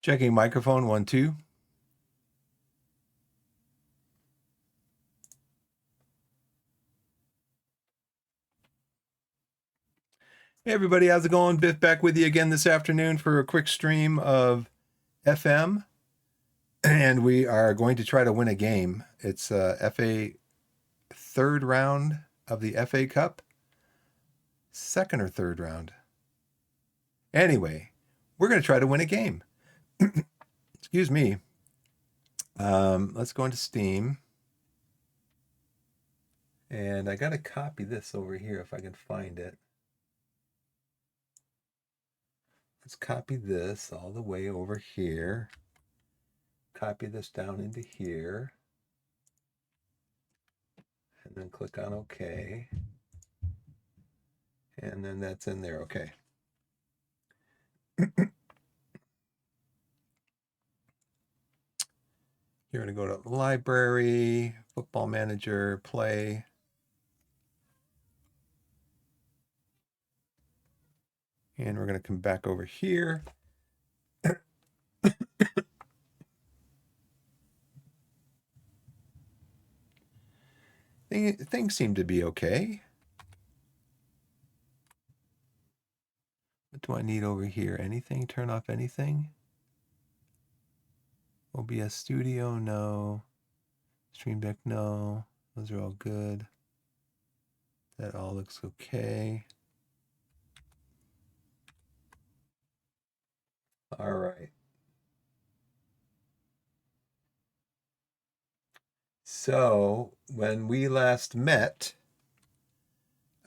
Checking microphone 1 2. Hey everybody, how's it going? Biff back with you again this afternoon for a quick stream of FM, and we are going to try to win a game. It's FA third round of the FA Cup, second or third round. Anyway, we're going to try to win a game. Excuse me. Let's go into Steam, and I got to copy this over here if I can find it. Let's copy this all the way over here. Copy this down into here. And then click on OK. And then that's in there. Okay. You're going to go to library, football manager, play. And we're going to come back over here. Things seem to be okay. What do I need over here? Anything? Turn off anything? OBS Studio? No. Stream Deck? No. Those are all good. That all looks okay. All right. So when we last met,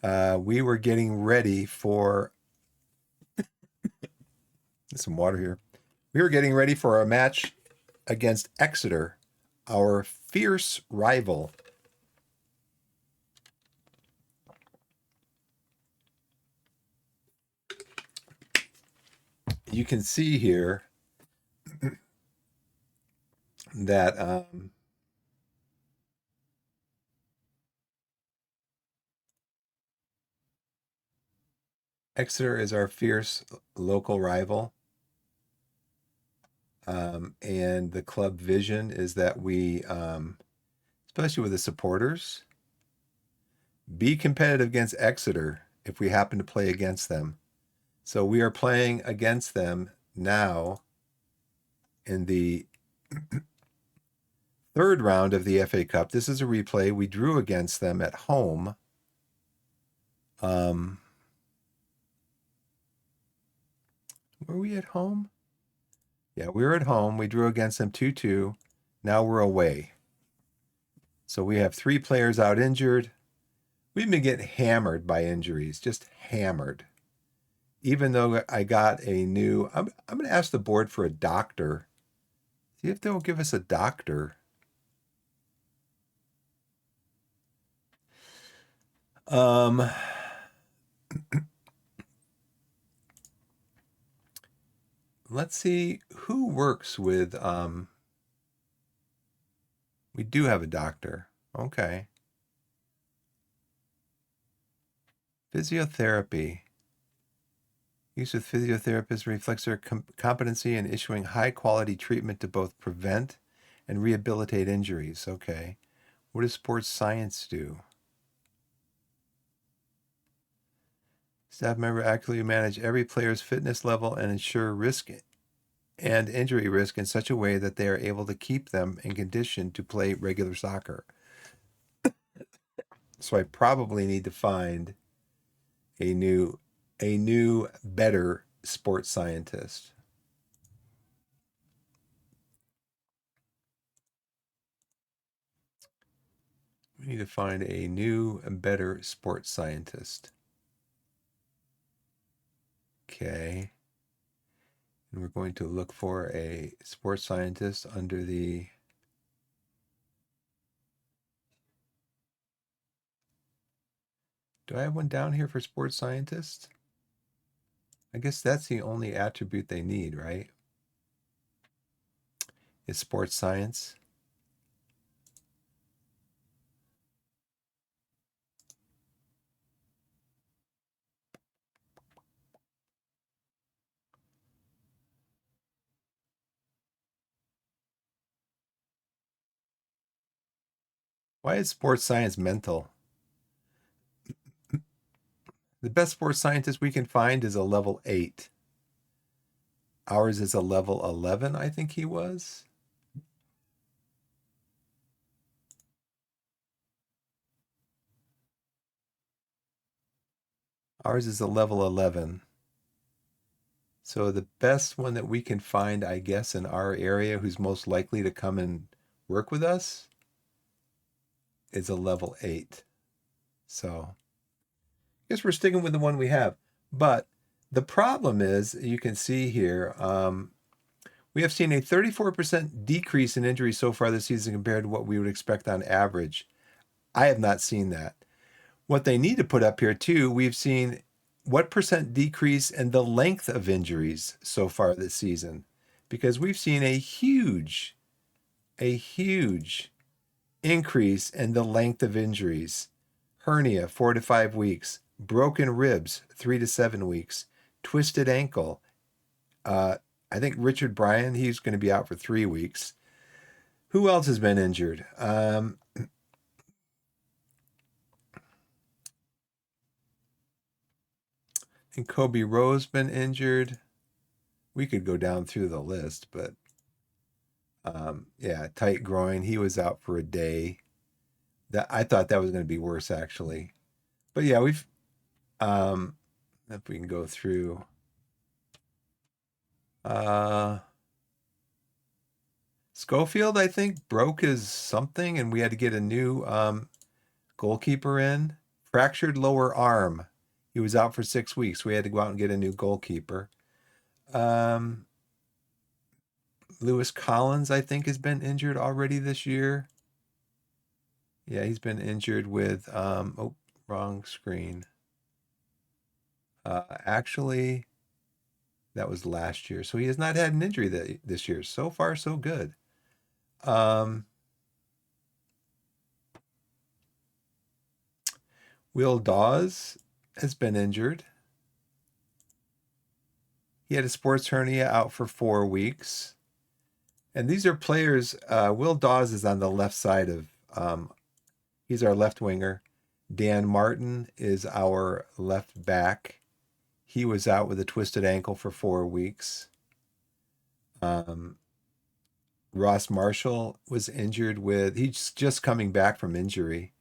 we were getting ready for some water here. We were getting ready for our match against Exeter, our fierce rival. You can see here that Exeter is our fierce local rival. And the club vision is that we, especially with the supporters, be competitive against Exeter if we happen to play against them. So we are playing against them now in the third round of the FA Cup. This is a replay. We drew against them at home. Were we at home? Yeah, we were at home. We drew against them 2-2. Now we're away. So we have 3 players out injured. We've been getting hammered by injuries, just hammered. Even though I got a new, I'm going to ask the board for a doctor. See if they'll give us a doctor. Let's see who works with, we do have a doctor. Okay. Physiotherapy. Use with physiotherapists reflects their competency in issuing high-quality treatment to both prevent and rehabilitate injuries. Okay. What does sports science do? Staff member accurately manage every player's fitness level and ensure risk and injury risk in such a way that they are able to keep them in condition to play regular soccer. So I probably need to find a new, better sports scientist. We need to find a new and better sports scientist. Okay. And we're going to look for a sports scientist under the do I have one down here for sports scientist? I guess that's the only attribute they need, right? Is sports science. Why is sports science mental? The best sports scientist we can find is a level 8. Ours is a level 11, I think he was. Ours is a level 11. So the best one that we can find, I guess, in our area who's most likely to come and work with us is a level 8. So I guess we're sticking with the one we have. But the problem is, you can see here, we have seen a 34% decrease in injuries so far this season compared to what we would expect on average. I have not seen that. What they need to put up here too, we've seen what percent decrease in the length of injuries so far this season, because we've seen a huge increase in the length of injuries. Hernia, 4 to 5 weeks. Broken ribs, 3 to 7 weeks. Twisted ankle. I think Richard Bryan, he's going to be out for 3 weeks. Who else has been injured? And Kobe Rose been injured. We could go down through the list, but yeah, tight groin. He was out for a day. That I thought that was going to be worse actually. But yeah, we've if we can go through. Uh, Schofield, I think, broke his something, and we had to get a new goalkeeper in. Fractured lower arm. He was out for 6 weeks. We had to go out and get a new goalkeeper. Um, Lewis Collins, I think, has been injured already this year. Yeah, he's been injured with oh, wrong screen. Actually, that was last year. So he has not had an injury this year. So far, so good. Will Dawes has been injured. He had a sports hernia out for 4 weeks. And these are players. Will Dawes is on the left side of, he's our left winger. Dan Martin is our left back. He was out with a twisted ankle for 4 weeks. Ross Marshall was injured with, he's just coming back from injury.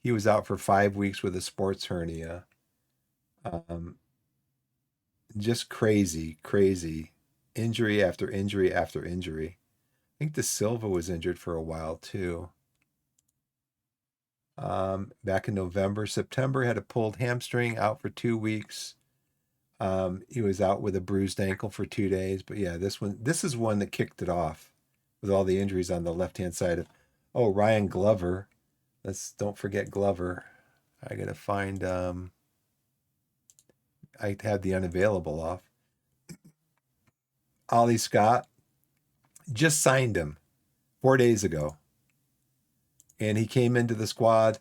He was out for 5 weeks with a sports hernia. Just crazy, crazy injury after injury after injury. I think De Silva was injured for a while too. Back in November, September, had a pulled hamstring, out for 2 weeks. He was out with a bruised ankle for 2 days. But yeah, this is one that kicked it off with all the injuries on the left-hand side of. Oh, Ryan Glover. Don't forget Glover. I gotta find. I had the unavailable off. Ollie Scott just signed him 4 days ago, and he came into the squad,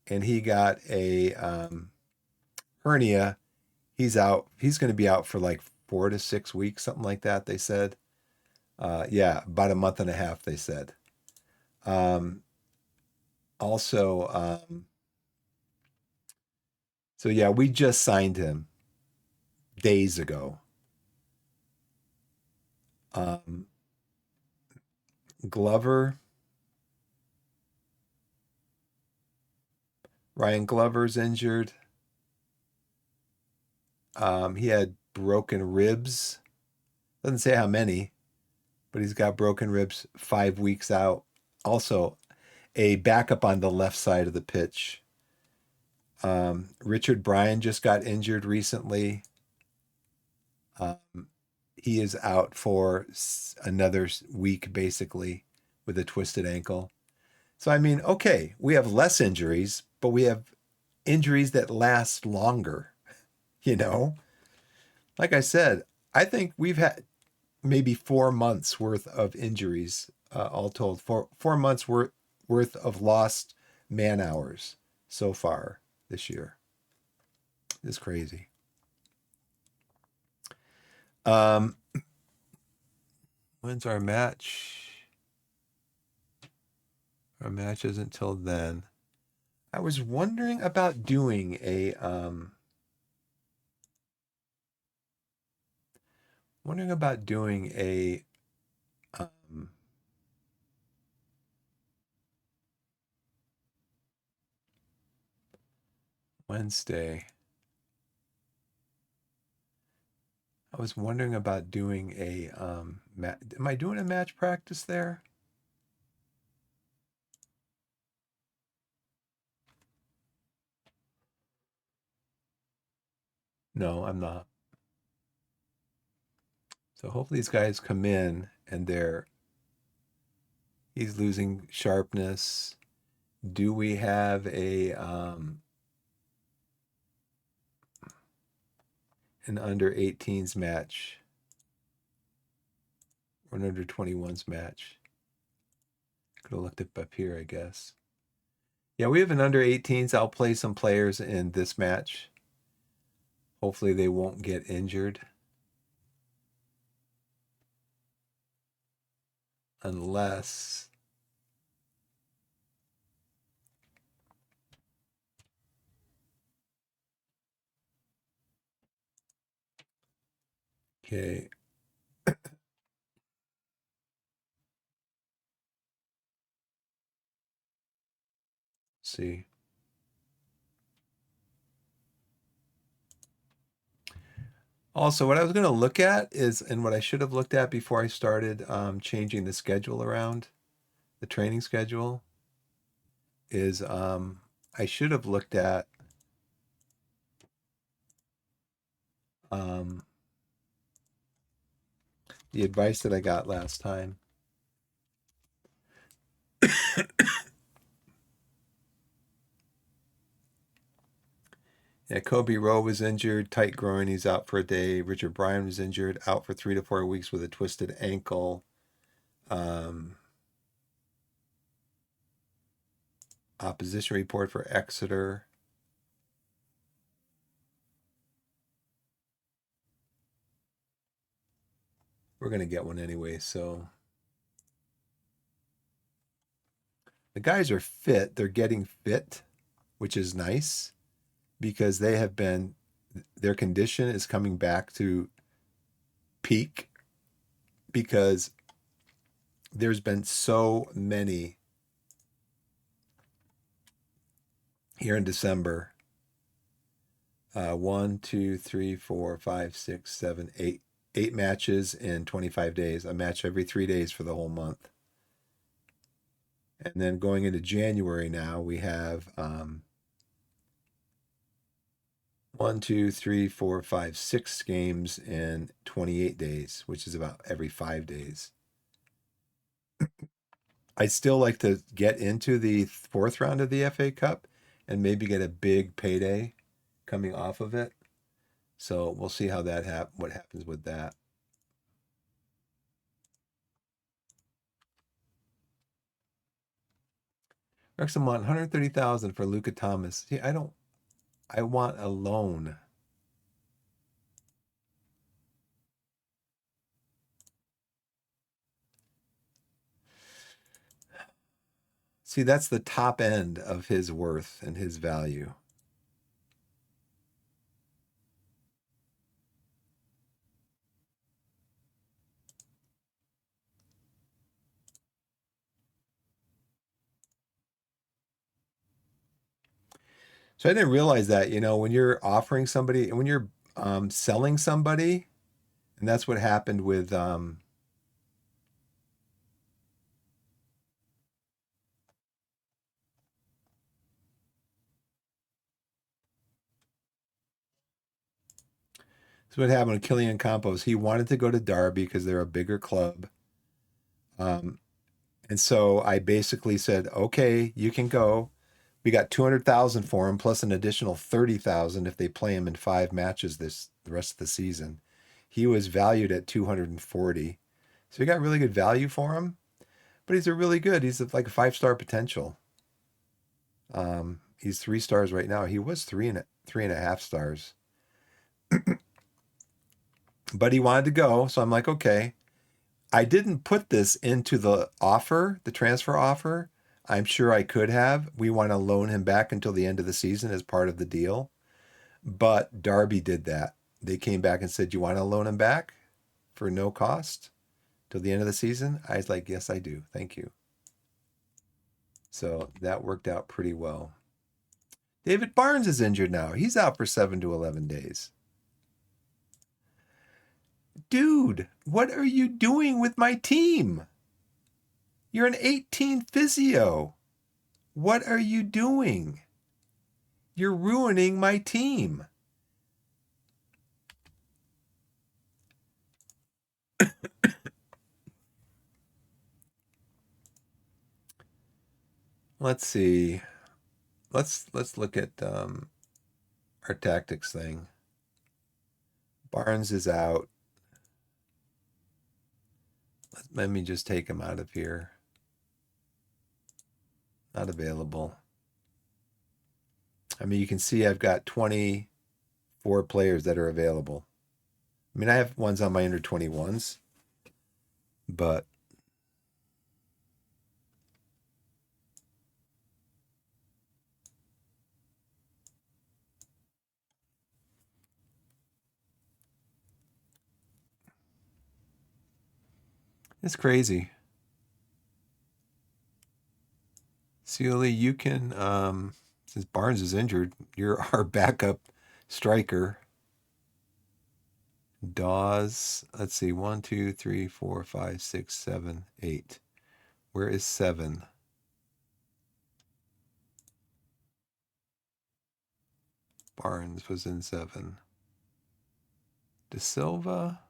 and he got a hernia. He's out. He's going to be out for like 4 to 6 weeks, something like that. They said. Yeah, about a month and a half. They said. Um, also, so yeah, we just signed him days ago. Um, Glover, Ryan Glover's injured. He had broken ribs. Doesn't say how many, but he's got broken ribs, 5 weeks out. Also, a backup on the left side of the pitch. Richard Bryan just got injured recently. He is out for another week, basically, with a twisted ankle. So, I mean, okay, we have less injuries, but we have injuries that last longer, you know? Like I said, I think we've had maybe 4 months worth of injuries, all told. Four months worth of lost man hours so far this year. It's crazy. Um, when's our match? Our match isn't till then. I was wondering about doing a um Wednesday. I was wondering about doing a am I doing a match practice there? No, I'm not. So hopefully these guys come in and he's losing sharpness. Do we have an under 18s match or an under 21s match? Could have looked it up here, I guess. Yeah, we have an under 18s. I'll play some players in this match. Hopefully they won't get injured. Unless okay. See. Also, what I was going to look at is, and what I should have looked at before I started changing the schedule around, the training schedule, is I should have looked at um, the advice that I got last time. Yeah, Kobe Rowe was injured, tight groin. He's out for a day. Richard Bryan was injured, out for 3 to 4 weeks with a twisted ankle. Opposition report for Exeter. We're going to get one anyway, so the guys are fit. They're getting fit, which is nice because their condition is coming back to peak because there's been so many here in December. 1, 2, 3, 4, 5, 6, 7, 8. 8 matches in 25 days, a match every 3 days for the whole month. And then going into January now, we have 1, 2, 3, 4, 5, 6 games in 28 days, which is about every 5 days. I'd still like to get into the fourth round of the FA Cup and maybe get a big payday coming off of it. So we'll see how what happens with that. Wrexham want 130,000 for Luca Thomas. See, I want a loan. See, that's the top end of his worth and his value. So I didn't realize that, when you're offering somebody and when you're selling somebody, and that's what happened with what happened with Killian Campos. He wanted to go to Derby because they're a bigger club. And so I basically said, okay, you can go. We got 200,000 for him plus an additional 30,000 if they play him in 5 matches the rest of the season. He was valued at 240. So we got really good value for him, but he's like a 5-star potential. He's 3 stars right now. He was 3.5 stars. But he wanted to go, so I'm like, okay. I didn't put this into the transfer offer. I'm sure I could have. We want to loan him back until the end of the season as part of the deal. But Derby did that. They came back and said, "You want to loan him back for no cost till the end of the season?" I was like, "Yes, I do. Thank you." So that worked out pretty well. David Barnes is injured now. He's out for 7 to 11 days. Dude, what are you doing with my team? You're an 18 physio. What are you doing? You're ruining my team. Let's see. Let's look at our tactics thing. Barnes is out. Let me just take him out of here. Not available. I mean, you can see I've got 24 players that are available. I mean, I have ones on my under 21s, but it's crazy. Sealy, you can, since Barnes is injured, you're our backup striker. Dawes, let's see, 1, 2, 3, 4, 5, 6, 7, 8. Where is 7? Barnes was in 7. De Silva.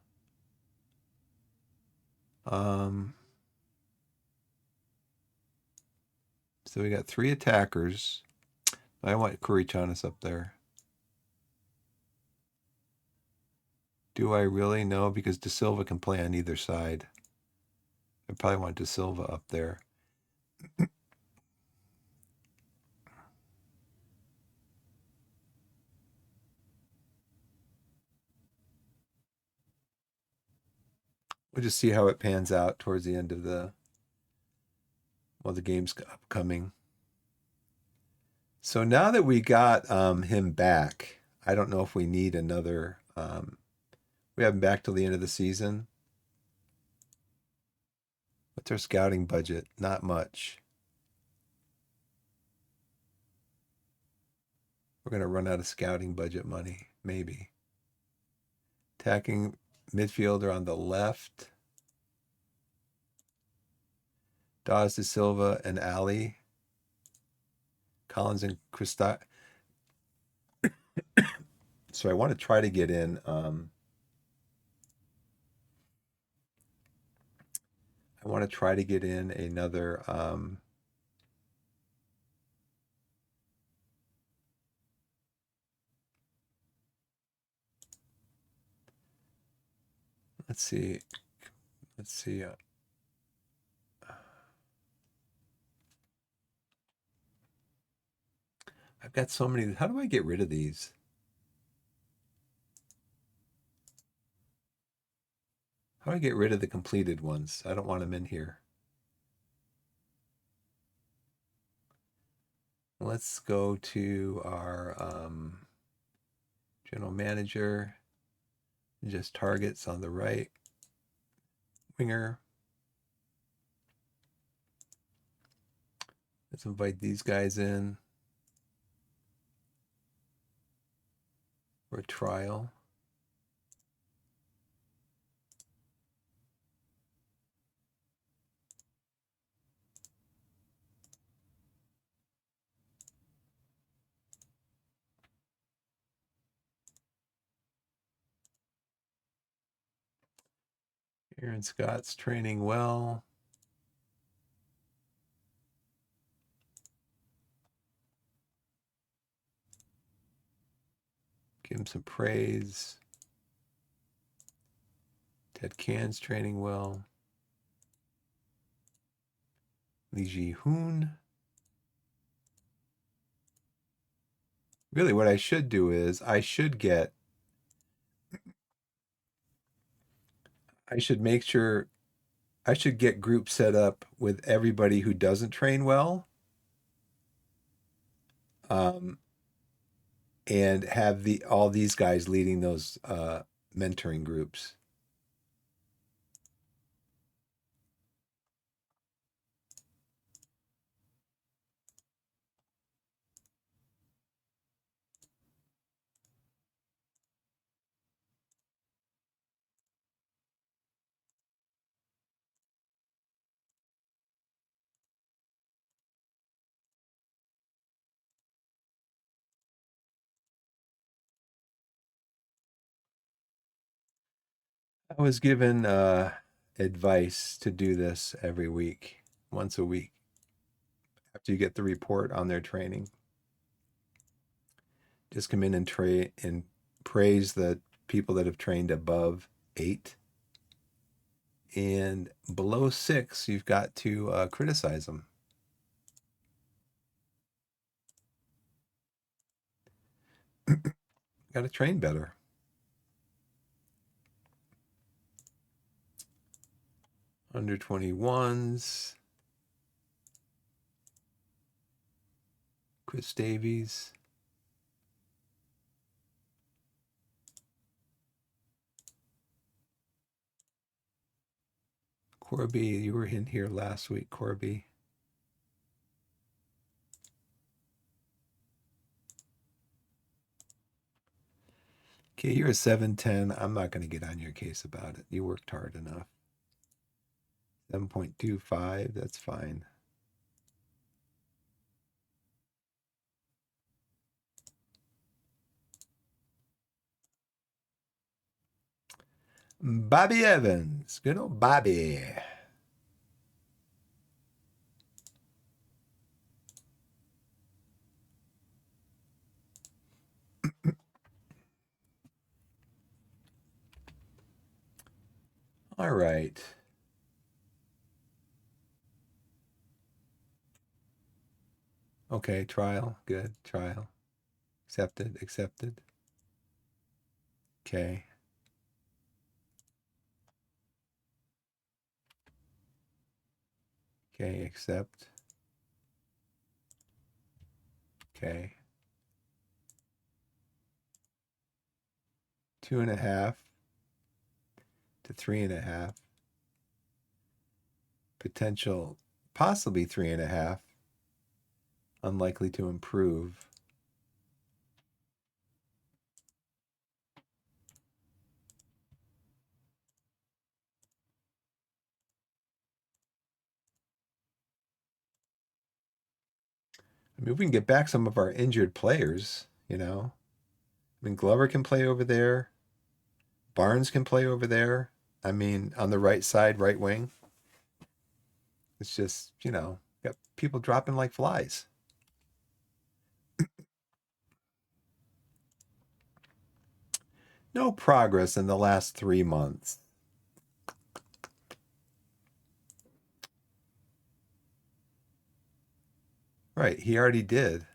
So we got 3 attackers. I want Kurichanis up there. Do I really? No, because De Silva can play on either side. I probably want De Silva up there. We'll just see how it pans out towards the end of the game's upcoming. So now that we got him back, I don't know if we need another. We have him back till the end of the season. What's our scouting budget? Not much. We're going to run out of scouting budget money, maybe. Attacking midfielder on the left. Dawes, De Silva, and Ali. Collins and Christa. So I want to try to get in. I want to try to get in another. Let's see. Let's see. I've got so many. How do I get rid of these? How do I get rid of the completed ones? I don't want them in here. Let's go to our general manager. Just targets on the right. Winger. Let's invite these guys in for a trial. Aaron Scott's training well. Give him some praise. Ted Can's training well. Li Ji-hoon. Really, what I should do is I should make sure I should get groups set up with everybody who doesn't train well, um, and have all these guys leading those mentoring groups. I was given advice to do this every week, once a week, after you get the report on their training. Just come in and praise the people that have trained above 8, and below 6, you've got to criticize them. Got to train better. Under 21s, Chris Davies. Corby, you were in here last week, Corby. Okay, you're a 710. I'm not going to get on your case about it. You worked hard enough. 7.25, that's fine. Bobby Evans. Good old Bobby. All right. Okay, trial. Good. Trial. Accepted. Accepted. Okay. Okay, accept. Okay. 2.5 to 3.5. Potential, possibly 3.5. Unlikely to improve. I mean, we can get back some of our injured players, you know. I mean, Glover can play over there. Barnes can play over there. I mean, on the right side, right wing. It's just, got people dropping like flies. No progress in the last 3 months. Right, he already did.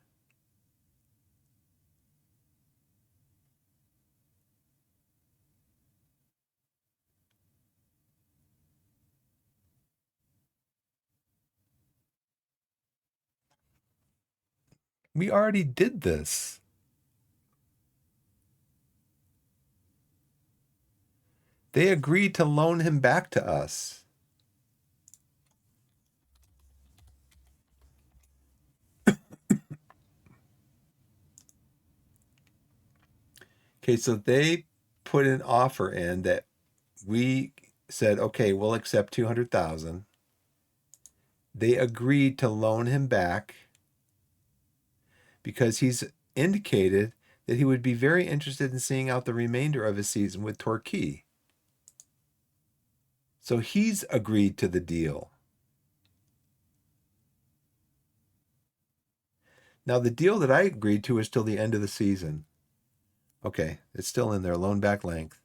We already did this. They agreed to loan him back to us. Okay, so they put an offer in that we said, okay, we'll accept 200,000. They agreed to loan him back because he's indicated that he would be very interested in seeing out the remainder of his season with Torquay. So he's agreed to the deal. Now, the deal that I agreed to is till the end of the season. Okay, it's still in there, loan back length.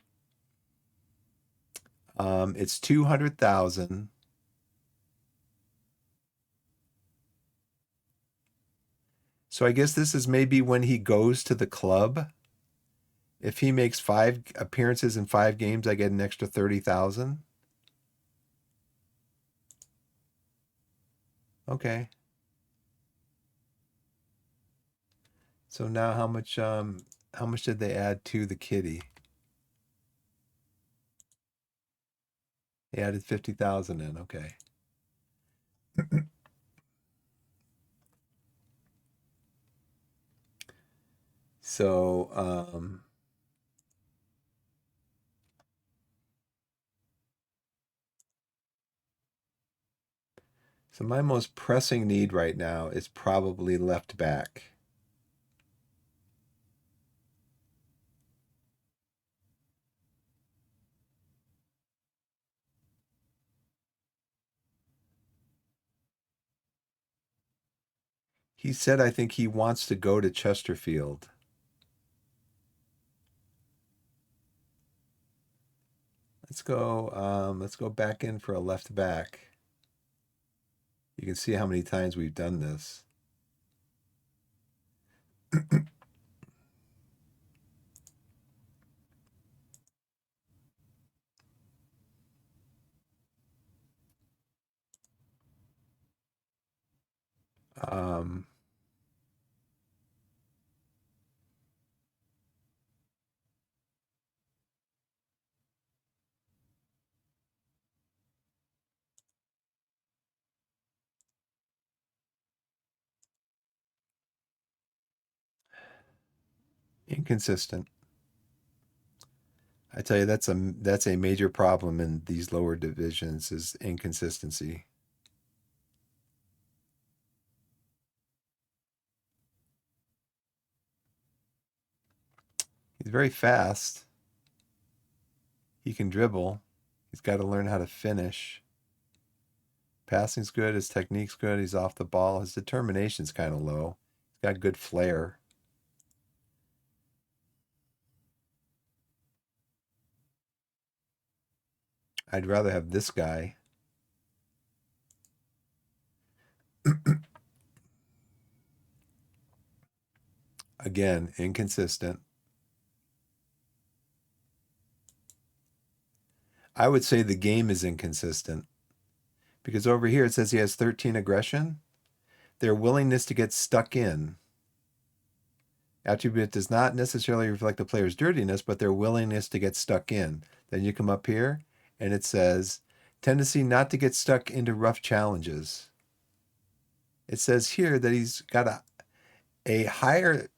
It's 200,000. So I guess this is maybe when he goes to the club. If he makes 5 appearances in 5 games, I get an extra 30,000. Okay. So now how much did they add to the kitty? They added 50,000 in. Okay. So so my most pressing need right now is probably left back. He said I think he wants to go to Chesterfield. Let's go back in for a left back. You can see how many times we've done this. Um, Inconsistent. I tell you, that's a major problem in these lower divisions is inconsistency. He's very fast. He can dribble. He's got to learn how to finish. Passing's good. His technique's good. He's off the ball. His determination's kind of low. He's got good flair. I'd rather have this guy. Again, inconsistent. I would say the game is inconsistent because over here it says he has 13 aggression. Their willingness to get stuck in attribute does not necessarily reflect the player's dirtiness, but their willingness to get stuck in. Then you come up here and it says tendency not to get stuck into rough challenges. It says here that he's got a higher,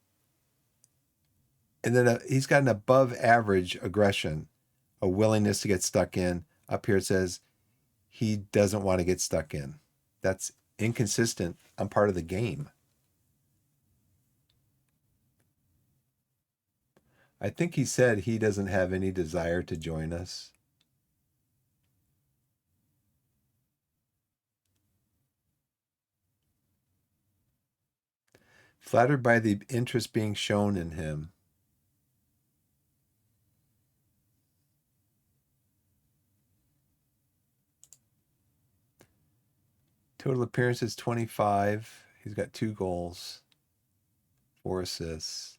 and then he's got an above average aggression, a willingness to get stuck in. Up here it says he doesn't want to get stuck in. That's inconsistent. I'm part of the game. I think he said he doesn't have any desire to join us. Flattered by the interest being shown in him. Total appearances 25. He's got 2 goals, 4 assists.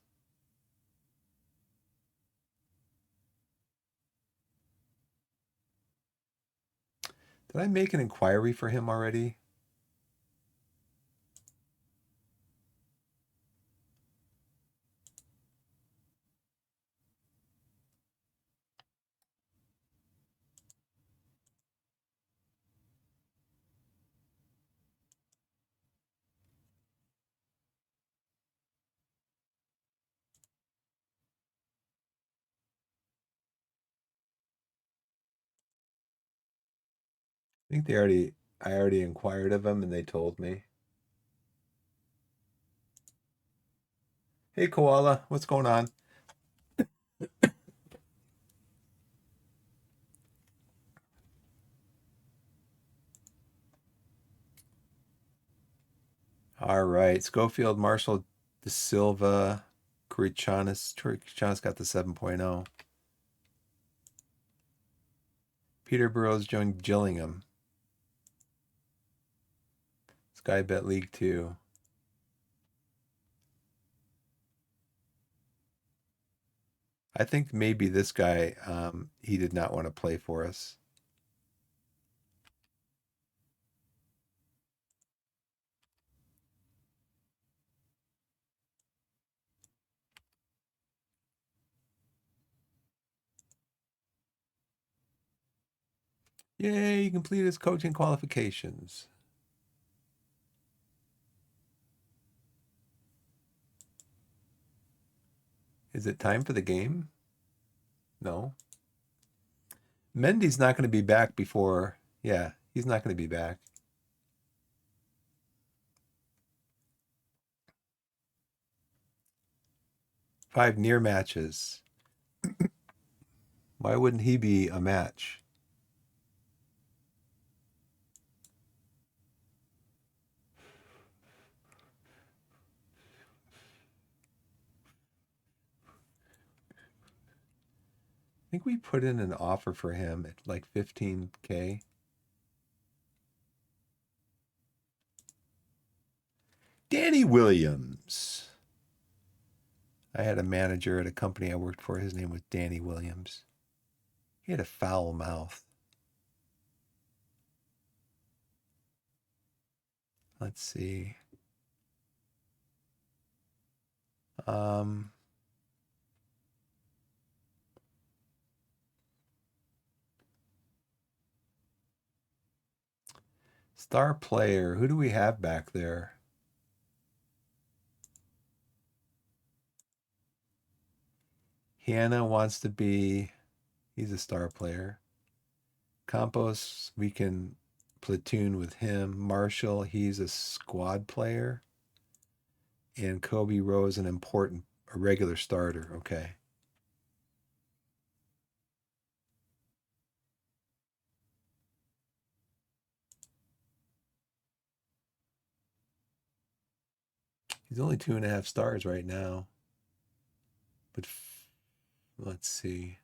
Did I make an inquiry for him already? I think I already inquired of them and they told me. Hey, Koala, what's going on? All right. Schofield, Marshall, De Silva, Corichanis got the 7.0. Peterborough's joined Gillingham. Sky Bet League 2. I think maybe this guy, he did not want to play for us. Yay, he completed his coaching qualifications. Is it time for the game? No. Mendy's not going to be back before. Yeah, he's not going to be back. Five near matches. Why wouldn't he be a match? I think we put in an offer for him at like 15K. Danny Williams. I had a manager at a company I worked for. His name was Danny Williams. He had a foul mouth. Let's see. Star player. Who do we have back there? Hannah wants to be, he's a star player. Campos, we can platoon with him. Marshall, he's a squad player. And Kobe Rose, a regular starter. Okay. He's only 2.5 stars right now. But let's see.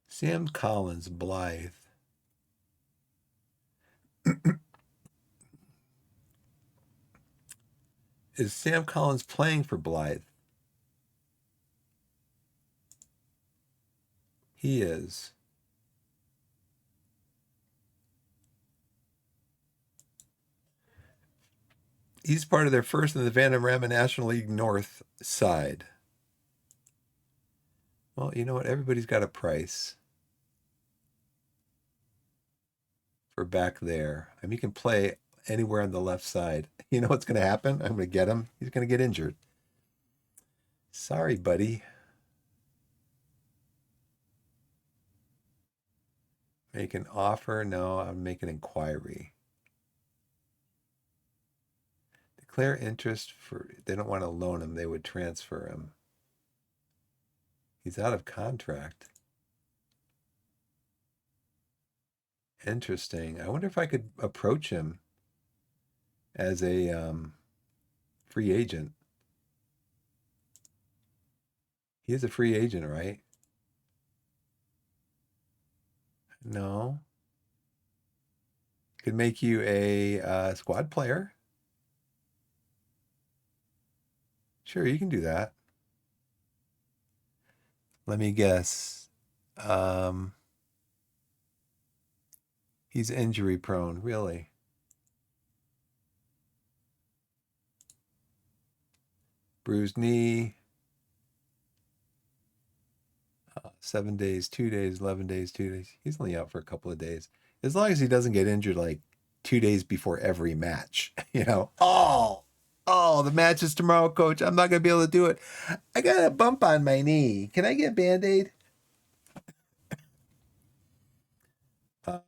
Sam Collins, Blythe. Is Sam Collins playing for Blythe? He is. He's part of their first in the Vanderama National League North side. Well, you know what? Everybody's got a price for back there. I mean, he can play anywhere on the left side. You know what's going to happen? I'm going to get him. He's going to get injured. Sorry, buddy. Make an offer? No, I'm making inquiry. Declare interest for, they don't want to loan him. They would transfer him. He's out of contract. Interesting. I wonder if I could approach him as a free agent. He is a free agent, right? No. Could make you a squad player. Sure, you can do that. Let me guess. He's injury prone, really. Bruised knee. 7 days, 2 days, 11 days, 2 days. He's only out for a couple of days. As long as he doesn't get injured like 2 days before every match, you know. Oh, the match is tomorrow, coach. I'm not gonna be able to do it. I got a bump on my knee. Can I get Band-Aid? Um,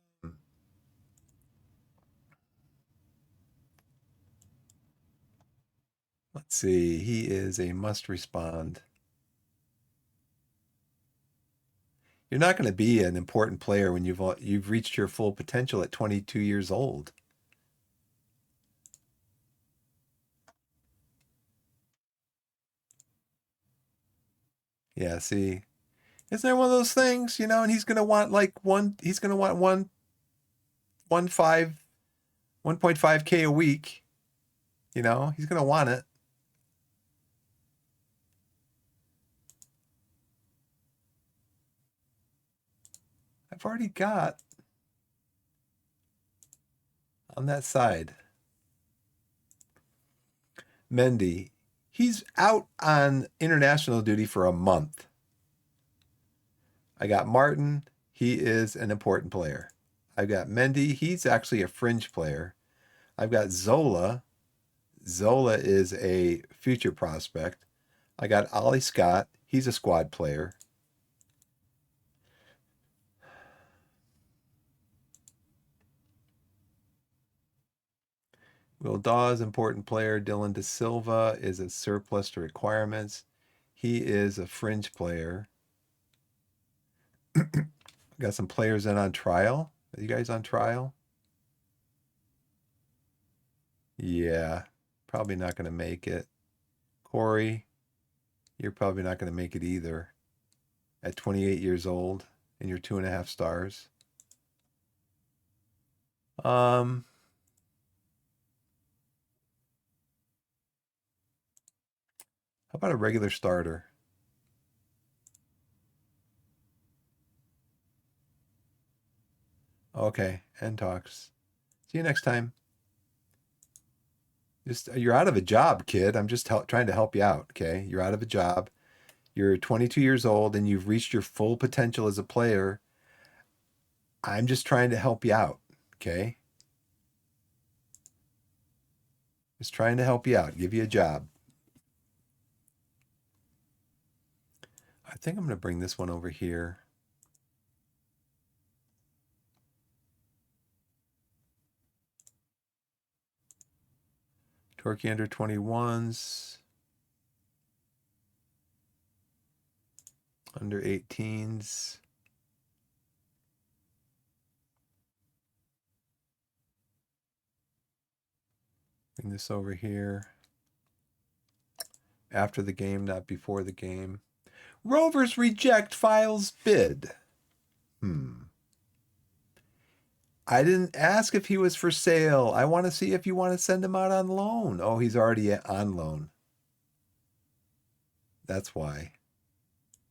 let's see. He is a must respond. You're not going to be an important player when you've reached your full potential at 22 years old. Yeah, see. Isn't there one of those things, you know, and he's going to want he's going to want 1.5K a week, you know? He's going to want it. I've already got on that side. Mendy, he's out on international duty for a month. I got Martin. He is an important player. I've got Mendy. He's actually a fringe player. I've got Zola. Zola is a future prospect. I got Ollie Scott. He's a squad player. Will Dawes, important player. Dylan De Silva is a surplus to requirements. He is a fringe player. Got some players in on trial. Are you guys on trial? Yeah, probably not going to make it. Corey, you're probably not going to make it either at 28 years old and you're 2.5 stars. How about a regular starter? Okay, end talks. See you next time. Just you're out of a job, kid. I'm just trying to help you out. Okay, you're out of a job. You're 22 years old and you've reached your full potential as a player. I'm just trying to help you out. Okay, just trying to help you out, give you a job. I think I'm going to bring this one over here. Torquay under 21s. Under 18s. Bring this over here. After the game, not before the game. Rovers reject Files bid. I didn't ask if he was for sale. I want to see if you want to send him out on loan. Oh, he's already on loan. That's why.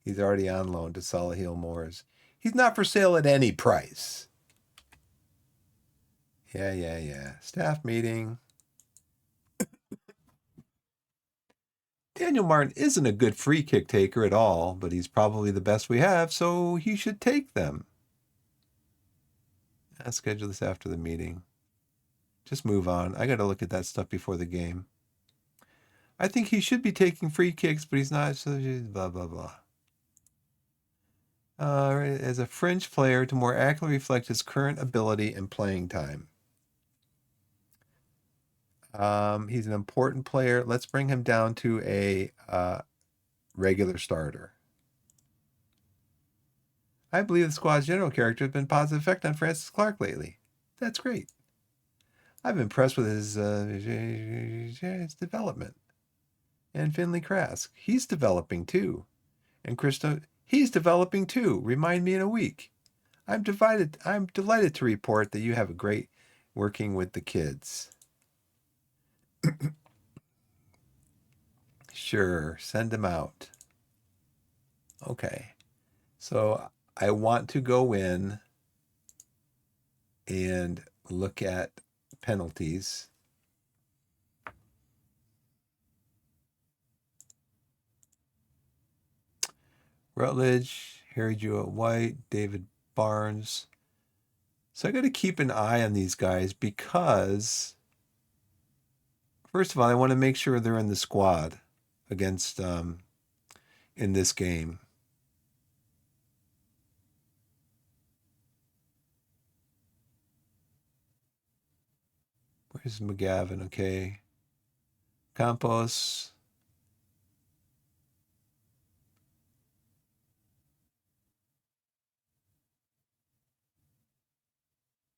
He's already on loan to Solihull Moors. He's not for sale at any price. Yeah. Staff meeting. Daniel Martin isn't a good free kick taker at all, but he's probably the best we have, so he should take them. I'll schedule this after the meeting. Just move on. I got to look at that stuff before the game. I think he should be taking free kicks, but he's not. So blah, blah, blah. As a fringe player to more accurately reflect his current ability and playing time. He's an important player. Let's bring him down to a regular starter. I believe the squad's general character has been a positive effect on Francis Clark lately. That's great. I've been impressed with his development. And Finley Krask, he's developing too. And Christo, he's developing too. Remind me in a week. I'm delighted to report that you have a great working with the kids. Sure, send them out. Okay. So I want to go in and look at penalties. Rutledge, Harry Jewett White, David Barnes. So I got to keep an eye on these guys because, first of all, I want to make sure they're in the squad against in this game. Where's McGavin? Okay. Campos.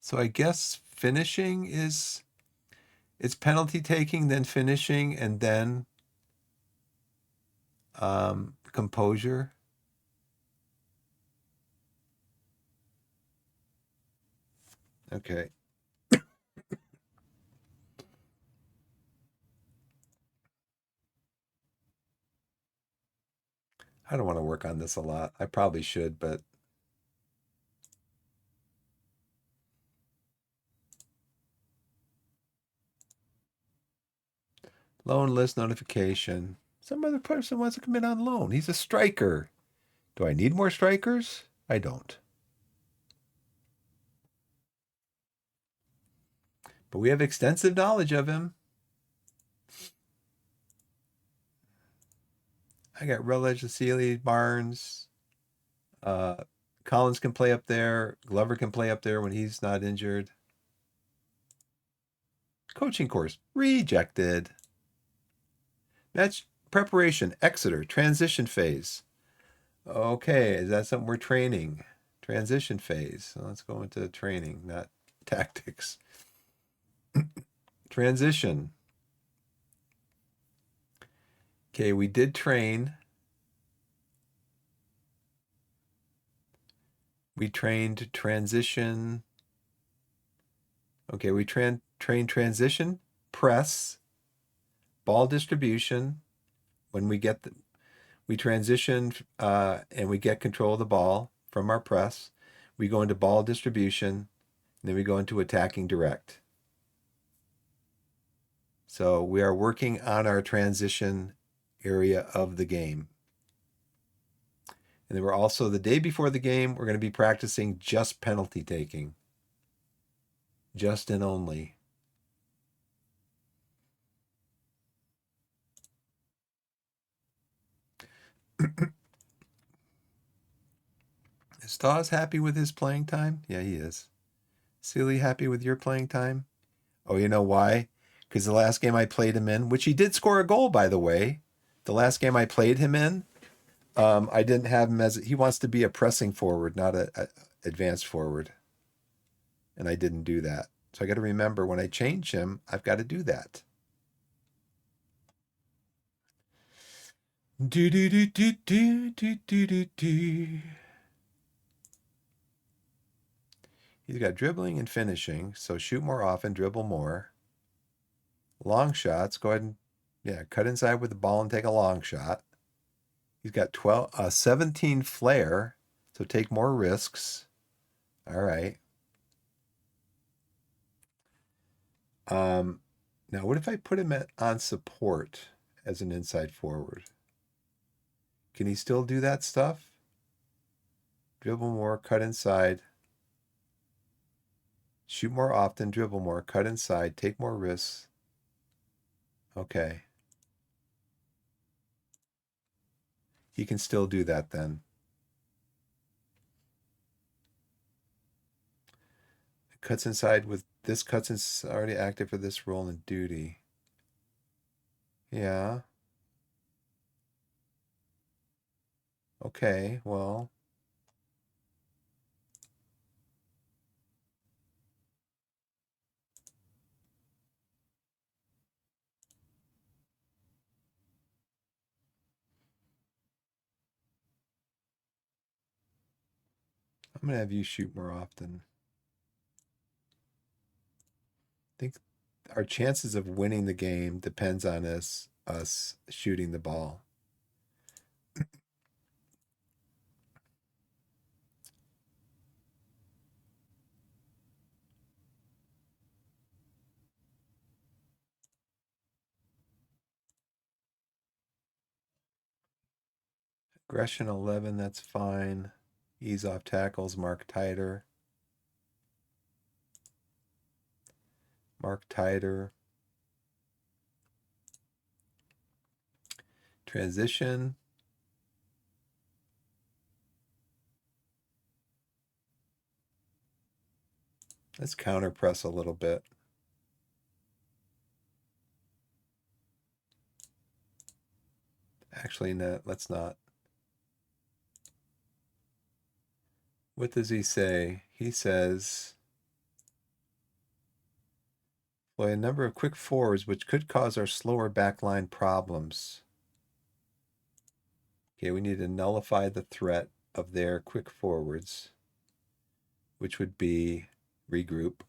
So I guess finishing is it's penalty taking, then finishing, and then composure. Okay. I don't want to work on this a lot. I probably should, but loan list notification. Some other person wants to commit on loan. He's a striker. Do I need more strikers? I don't. But we have extensive knowledge of him. I got Sealy, Barnes. Uh, Collins can play up there. Glover can play up there when he's not injured. Coaching course rejected. Match preparation, Exeter, transition phase. Okay, is that something we're training? Transition phase. So let's go into training, not tactics. Transition. Okay, we did train. We trained transition. Okay, we trained transition, press, ball distribution. When we transition and we get control of the ball from our press, we go into ball distribution, and then we go into attacking direct. So we are working on our transition area of the game. And then we're also, the day before the game, we're going to be practicing just penalty taking. Just and only. Is Dawes happy with his playing time? Yeah, he is. Sealy happy with your playing time? Oh, you know why? Because the last game I played him in, which he did score a goal, by the way. The last game I played him in, I didn't have him as he wants to be a pressing forward, not a advanced forward, and I didn't do that. So I got to remember when I change him, I've got to do that. Do do do do do do do do do. He's got dribbling and finishing, so shoot more often, dribble more. Long shots, go ahead and cut inside with the ball and take a long shot. He's got 17 flair, so take more risks. All right. Now what if I put him on support as an inside forward? Can he still do that stuff? Dribble more, cut inside. Shoot more often, dribble more, cut inside, take more risks. Okay. He can still do that then. Cuts inside with this cuts is already active for this role and duty. Yeah. Okay, well. I'm gonna have you shoot more often. I think our chances of winning the game depends on us shooting the ball. Aggression 11, that's fine. Ease off tackles, mark tighter. Mark tighter. Transition. Let's counter press a little bit. Actually, no, let's not. What does he say? He says, employ a number of quick forwards which could cause our slower backline problems. Okay, we need to nullify the threat of their quick forwards, which would be regroup.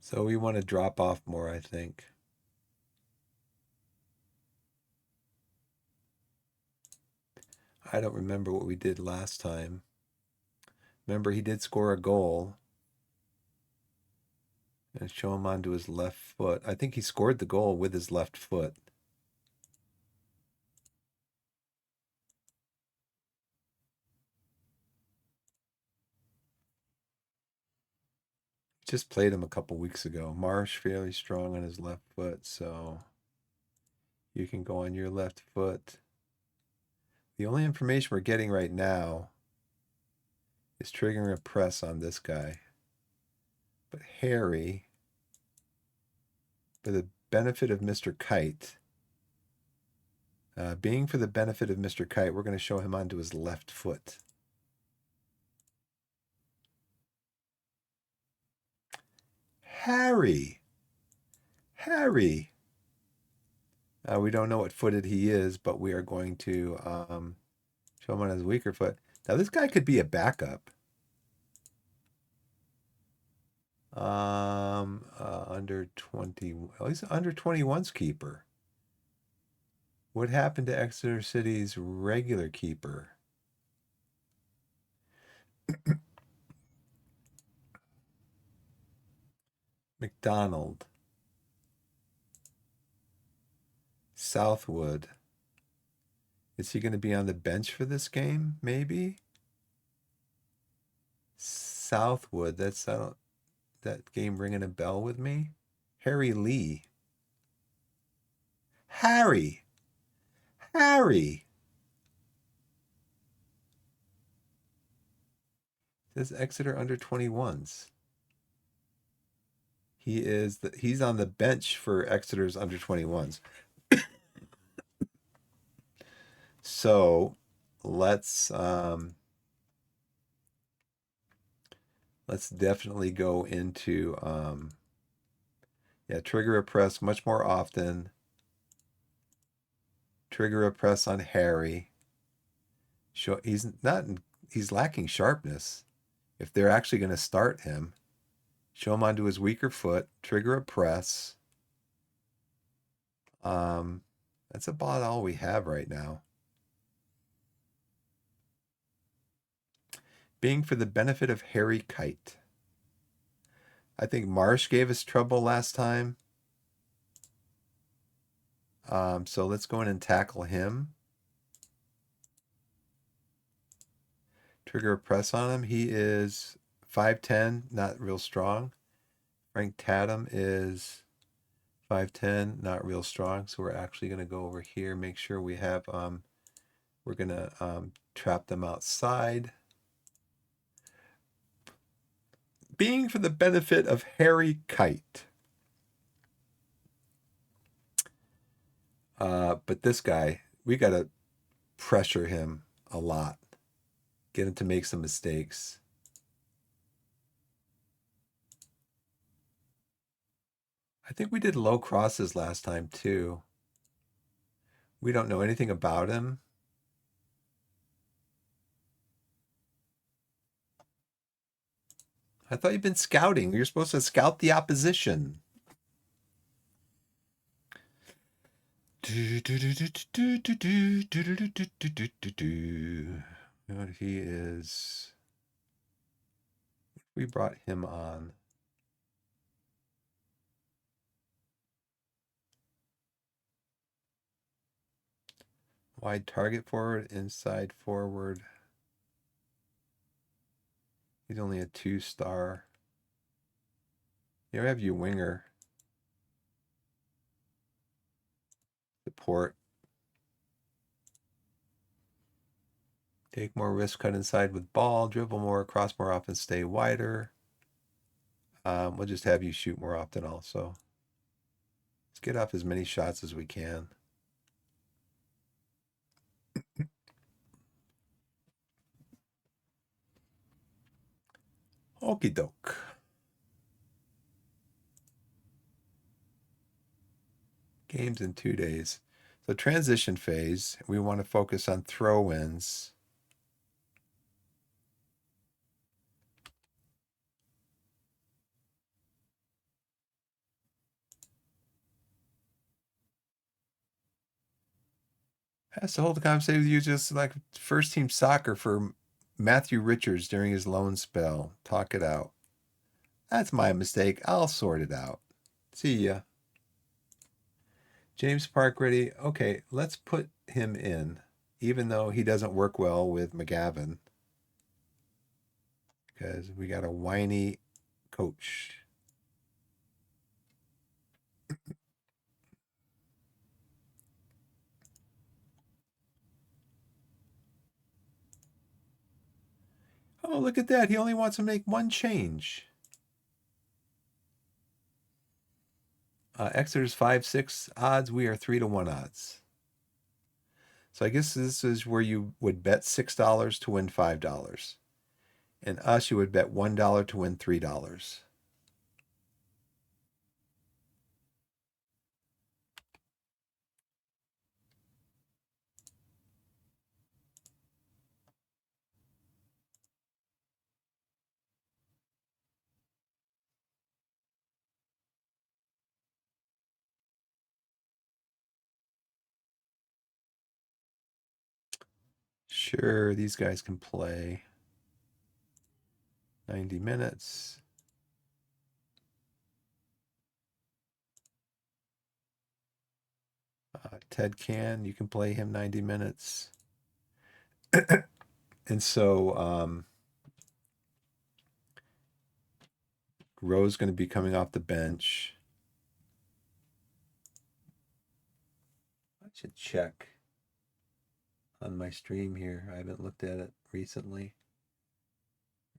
So we want to drop off more, I think. I don't remember what we did last time. Remember, he did score a goal. And show him onto his left foot. I think he scored the goal with his left foot. Just played him a couple weeks ago. Marsh fairly strong on his left foot, so you can go on your left foot. The only information we're getting right now is triggering a press on this guy. But Harry, for the benefit of Mr. Kite, being for the benefit of Mr. Kite, we're going to show him onto his left foot. Harry. We don't know what footed he is, but we are going to show him on his weaker foot. Now, this guy could be a backup. Under 20. Well, he's under 21's keeper. What happened to Exeter City's regular keeper? McDonald. Southwood. Is he going to be on the bench for this game? Maybe. Southwood. That's that game ringing a bell with me. Harry Lee. Harry. This Exeter under 21s. He's on the bench for Exeter's under 21s. So let's definitely go into trigger a press much more often. Trigger a press on Harry. He's lacking sharpness. If they're actually going to start him, show him onto his weaker foot, trigger a press. That's about all we have right now. Being for the benefit of Harry Kite. I think Marsh gave us trouble last time. So let's go in and tackle him. Trigger a press on him. He is 5'10", not real strong. Frank Tatum is 5'10", not real strong. So we're actually going to go over here, make sure we have, we're going to trap them outside. Being for the benefit of Harry Kite. But this guy, we got to pressure him a lot. Get him to make some mistakes. I think we did low crosses last time too. We don't know anything about him. I thought you'd been scouting. You're supposed to scout the opposition. What he is. We brought him on. Wide target forward, inside forward. He's only a 2-star. You have your winger. Support. Take more risk, cut inside with ball, dribble more, cross more often, stay wider. We'll just have you shoot more often also. Let's get off as many shots as we can. Okie doke. Games in 2 days. So transition phase, we want to focus on throw-ins. Has to hold the conversation with you just like first team soccer for Matthew Richards during his loan spell. Talk it out. That's my mistake. I'll sort it out. See ya. James Park ready. Okay, let's put him in, even though he doesn't work well with McGavin, because we got a whiny coach. Oh, look at that. He only wants to make one change. Exeter's 5-6 odds. We are 3-1 odds. So I guess this is where you would bet $6 to win $5. And us, you would bet $1 to win $3. Sure, these guys can play 90 minutes. Ted can. You can play him 90 minutes. And so Rowe's going to be coming off the bench. I should check on my stream here. I haven't looked at it recently.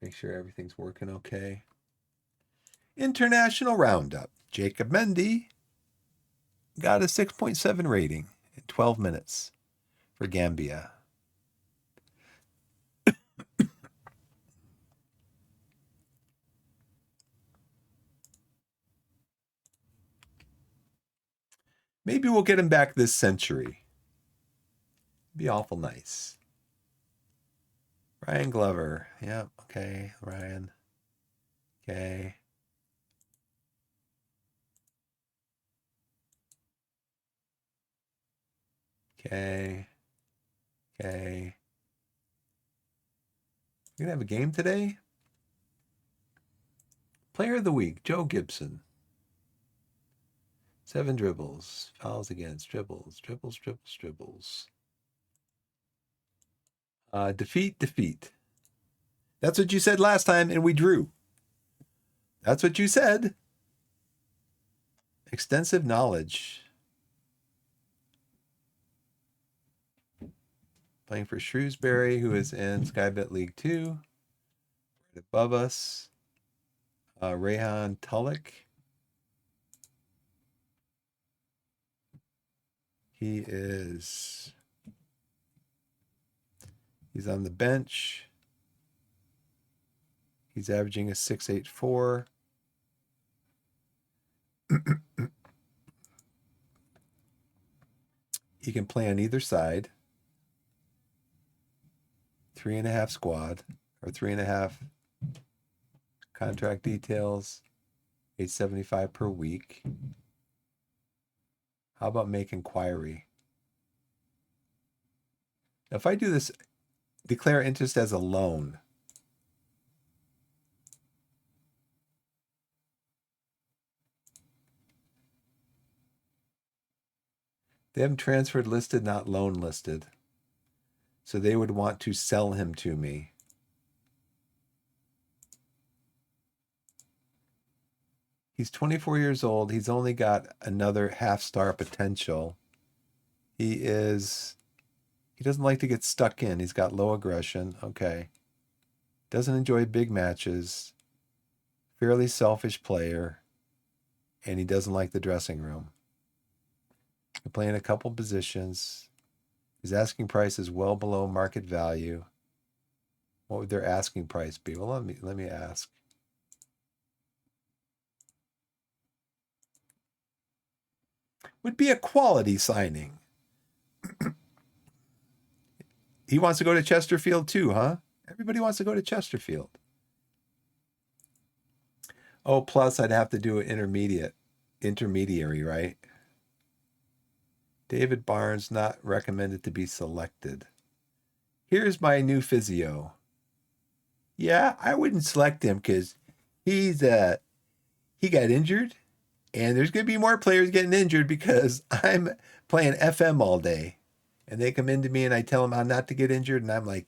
Make sure everything's working okay. International Roundup. Jacob Mendy got a 6.7 rating in 12 minutes for Gambia. Maybe we'll get him back this century. Be awful nice. Ryan Glover. Yep. Okay. Ryan. Okay. Okay. Okay. We're going to have a game today? Player of the week, Joe Gibson. 7 dribbles. Fouls against. Dribbles. Dribbles, dribbles, dribbles. Defeat. That's what you said last time, and we drew. That's what you said. Extensive knowledge. Playing for Shrewsbury, who is in Skybet League 2. Right above us, Rehan Tulloch. He's on the bench. He's averaging a 6.84. He can play on either side. 3.5 squad, or 3.5 contract details, $875 per week. How about make inquiry? Now, if I do this, declare interest as a loan. They have him transferred listed, not loan listed. So they would want to sell him to me. He's 24 years old. He's only got another half-star potential. He doesn't like to get stuck in. He's got low aggression. Okay. Doesn't enjoy big matches. Fairly selfish player. And he doesn't like the dressing room. He's playing a couple positions. His asking price is well below market value. What would their asking price be? Well, let me ask. Would be a quality signing. He wants to go to Chesterfield too, huh? Everybody wants to go to Chesterfield. Oh, plus I'd have to do an intermediary, right? David Barnes not recommended to be selected. Here's my new physio. Yeah, I wouldn't select him because he's a he got injured, and there's going to be more players getting injured because I'm playing FM all day. And they come into me and I tell them how not to get injured. And I'm like,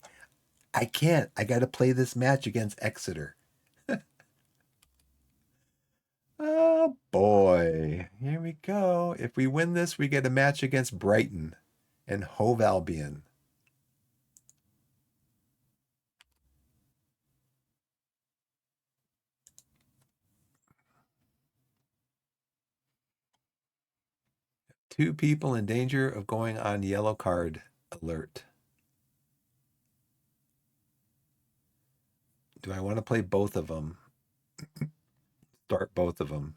I can't. I got to play this match against Exeter. Oh, boy. Here we go. If we win this, we get a match against Brighton and Hove Albion. Two people in danger of going on yellow card alert. Do I want to play both of them? Start both of them.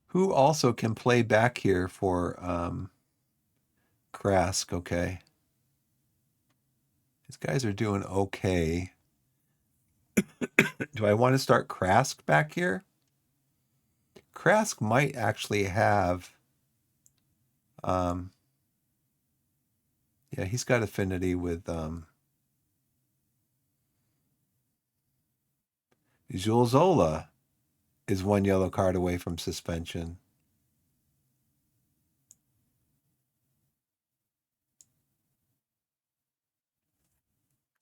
Who also can play back here for Krask? Okay. These guys are doing okay. Do I want to start Krask back here? Krask might actually have, yeah, he's got affinity with Jules Zola is one yellow card away from suspension.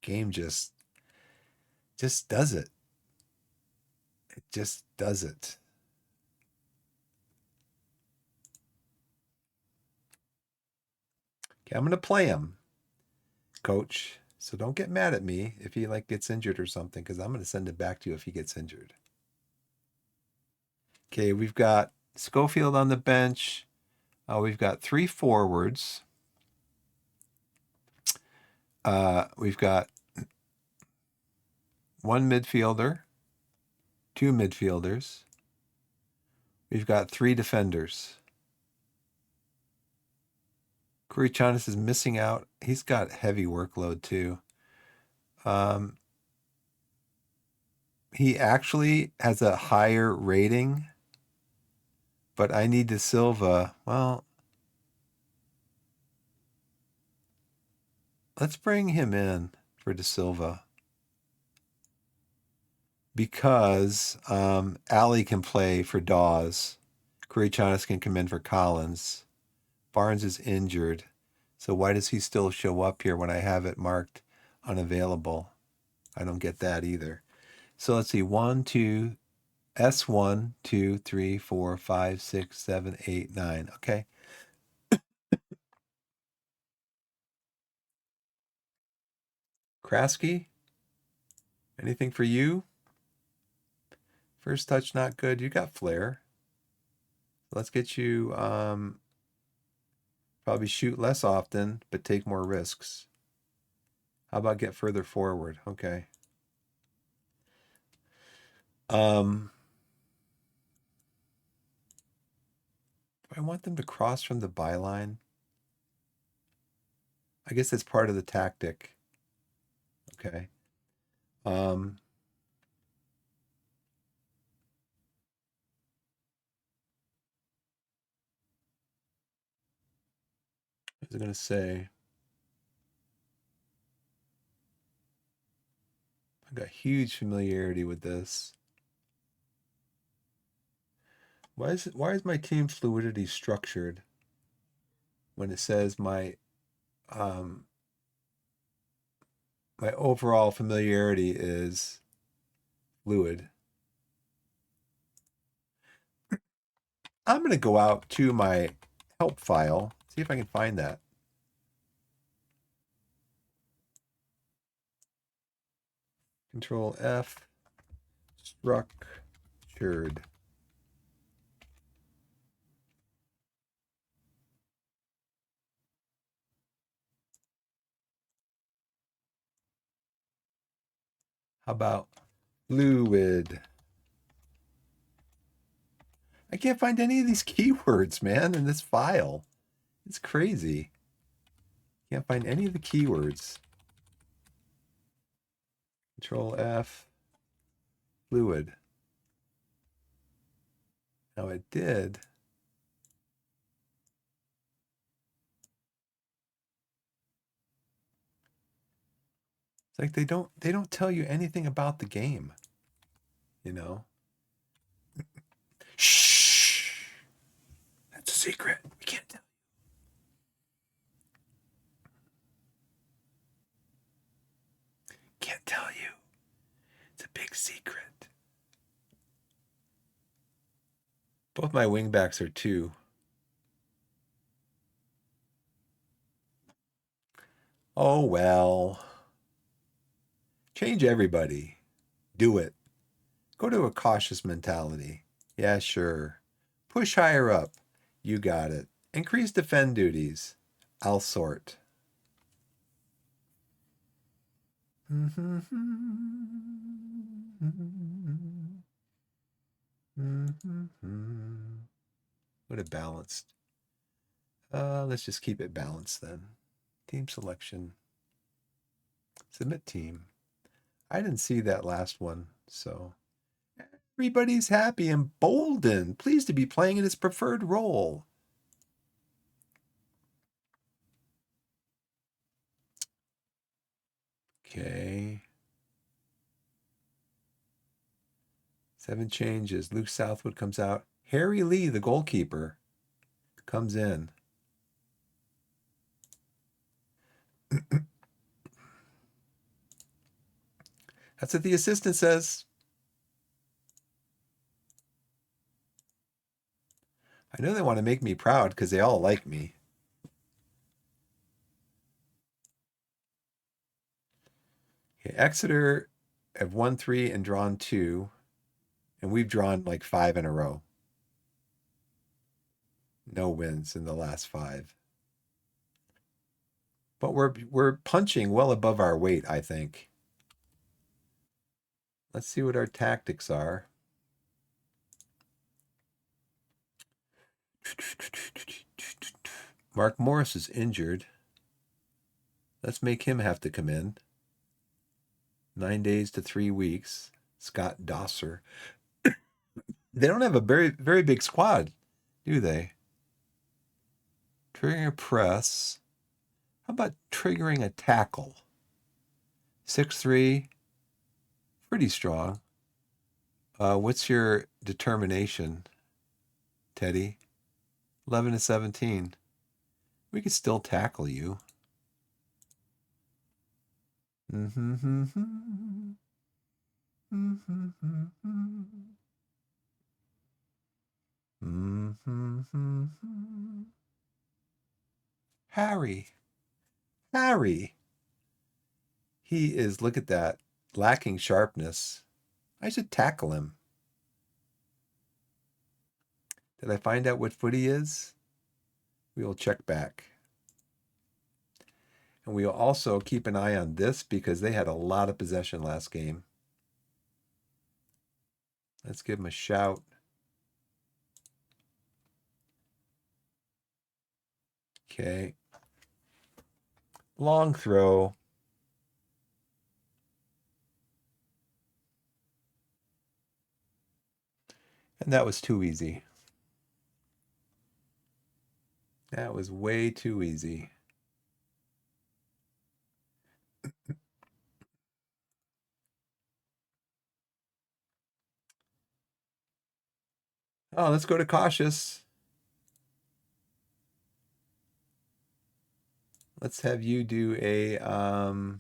Game just does it. It just does it. Okay, I'm gonna play him, coach. So don't get mad at me if he like gets injured or something, because I'm gonna send it back to you if he gets injured. Okay, we've got Schofield on the bench. We've got 3 forwards. We've got 1 midfielder, 2 midfielders. We've got 3 defenders. Kurichanis is missing out. He's got heavy workload too. He actually has a higher rating, but I need De Silva. Well, let's bring him in for De Silva because Ali can play for Dawes. Kurichanis can come in for Collins. Barnes is injured. So why does he still show up here when I have it marked unavailable? I don't get that either. So let's see. 1, 2, S1, 2, 3, 4, 5, 6, 7, 8, 9. Okay. Krasky, anything for you? First touch, not good. You got flair. Let's get you probably shoot less often, but take more risks. How about get further forward? Okay. Do I want them to cross from the byline? I guess that's part of the tactic. Okay. What was I going to say? I've got huge familiarity with this. Why is my team fluidity structured when it says my my overall familiarity is fluid? I'm going to go out to my help file, see if I can find that. Control F, structured. How about fluid? I can't find any of these keywords, man, in this file. It's crazy. Can't find any of the keywords. Control F, fluid. Now it did. It's like they don't tell you anything about the game, you know. Shh. That's a secret. We can't tell. Can't tell you. It's a big secret. Both my wingbacks are 2. Oh well. Change everybody. Do it. Go to a cautious mentality. Yeah, sure. Push higher up. You got it. Increase defend duties. I'll sort. What a balanced. Let's just keep it balanced then. Team selection. Submit team. I didn't see that last one, so everybody's happy, emboldened, pleased to be playing in his preferred role. Okay. 7 changes. Luke Southwood comes out. Harry Lee, the goalkeeper, comes in. That's what the assistant says. I know they want to make me proud because they all like me. Okay, Exeter have won 3 and drawn 2, and we've drawn like 5 in a row. No wins in the last 5. But we're punching well above our weight, I think. Let's see what our tactics are. Mark Morris is injured. Let's make him have to come in. 9 days to 3 weeks. Scott Dosser. They don't have a very big squad, do they? Triggering a press. How about triggering a tackle? 6'3", pretty strong. What's your determination, Teddy? 11 to 17. We could still tackle you. Harry. He is, look at that, lacking sharpness. I should tackle him. Did I find out what foot he is? We will check back. And we'll also keep an eye on this because they had a lot of possession last game. Let's give him a shout. Okay. Long throw. And that was too easy. That was way too easy. Oh, let's go to cautious. Let's have you do a well,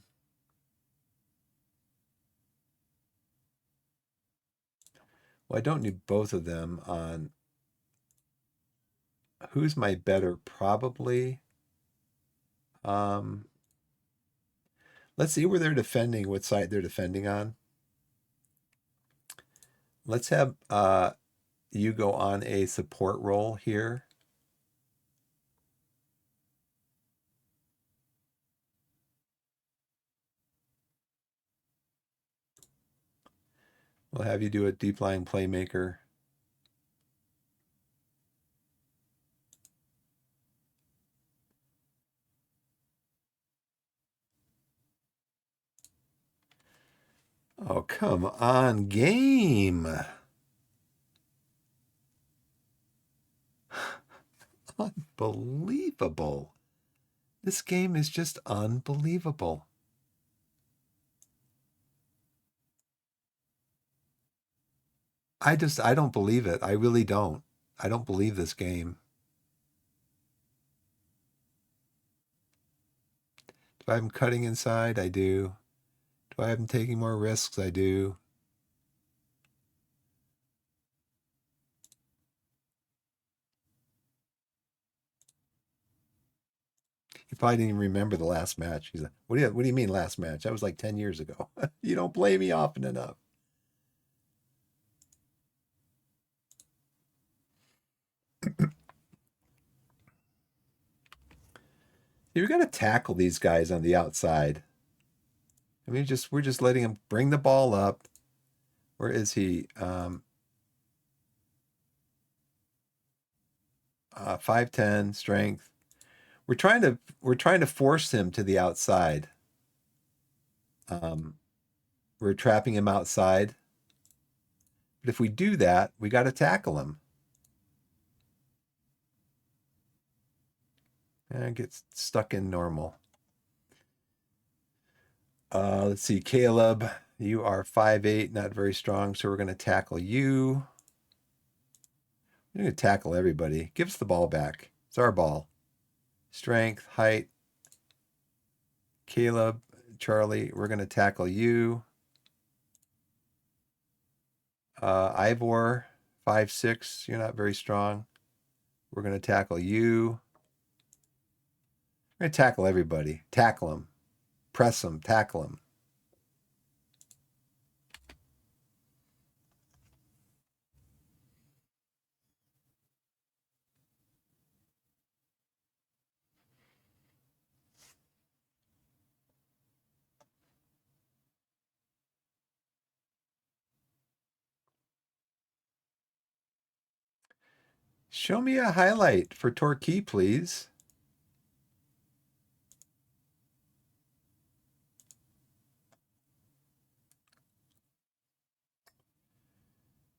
I don't need both of them on. Who's my better? Probably. Let's see where they're defending, what side they're defending on. Let's have you go on a support role here. We'll have you do a deep line playmaker. Oh, come on, game. Unbelievable. This game is just unbelievable. I don't believe it. I really don't. I don't believe this game. Do I have him cutting inside? I do. Do I have him taking more risks? I do. He probably didn't even remember the last match. He's like, what do you mean last match? That was like 10 years ago. You don't play me often enough. You got to tackle these guys on the outside. I mean, we're just letting him bring the ball up. Where is he? 5'10", strength. We're trying to force him to the outside. Um, we're trapping him outside. But if we do that, we got to tackle him. And gets stuck in normal. Let's see, Caleb, you are 5'8", not very strong, so we're going to tackle you. We're going to tackle everybody. Give us the ball back. It's our ball. Strength, height. Caleb, Charlie, we're going to tackle you. Ivor, 5'6", you're not very strong. We're going to tackle you. We're going to tackle everybody. Tackle them. Press them. Tackle them. Show me a highlight for Torquay, please.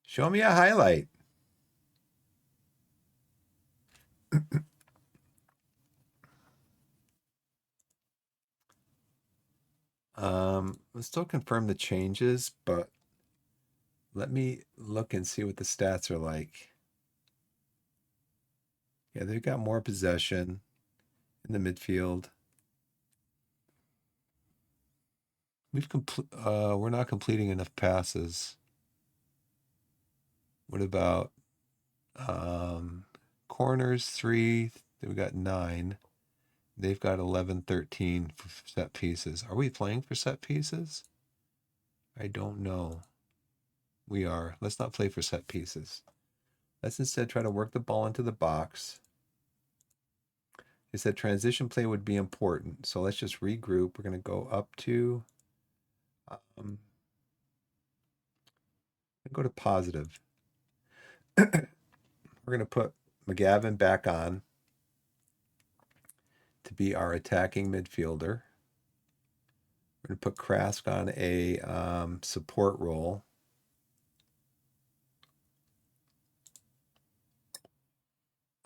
Show me a highlight. Let's still confirm the changes, but let me look and see what the stats are like. Yeah, they've got more possession in the midfield. We're not completing enough passes. What about corners? 3. We got 9. They've got 11, 13 for set pieces. Are we playing for set pieces? I don't know. We are. Let's not play for set pieces. Let's instead try to work the ball into the box. They said transition play would be important. So let's just regroup. We're going to go up to go to positive. We're going to put McGavin back on to be our attacking midfielder. We're going to put Krask on a support role.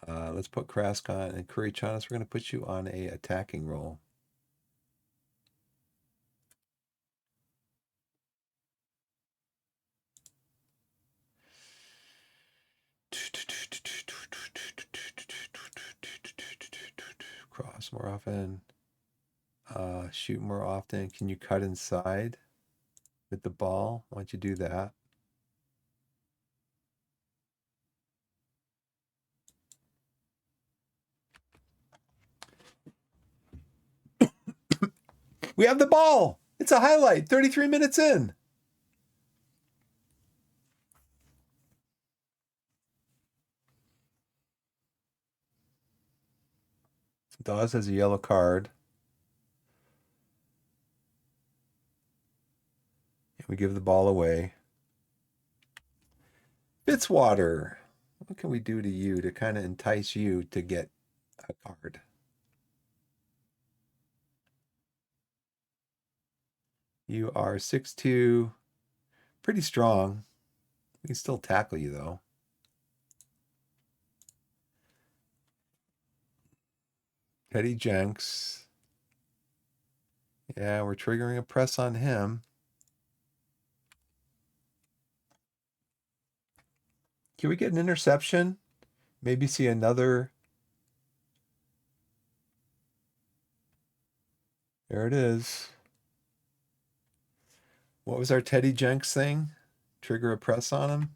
Let's put Krask on, and Curry Chanas, we're going to put you on a attacking role. Cross more often. Shoot more often. Can you cut inside with the ball? Why don't you do that? We have the ball. It's a highlight. 33 minutes in. Dawes has a yellow card. We give the ball away. Fitzwater. What can we do to you to kind of entice you to get a card? You are 6'2", pretty strong. We can still tackle you, though. Teddy Jenks. Yeah, we're triggering a press on him. Can we get an interception? Maybe see another. There it is. What was our Teddy Jenks thing? Trigger a press on him?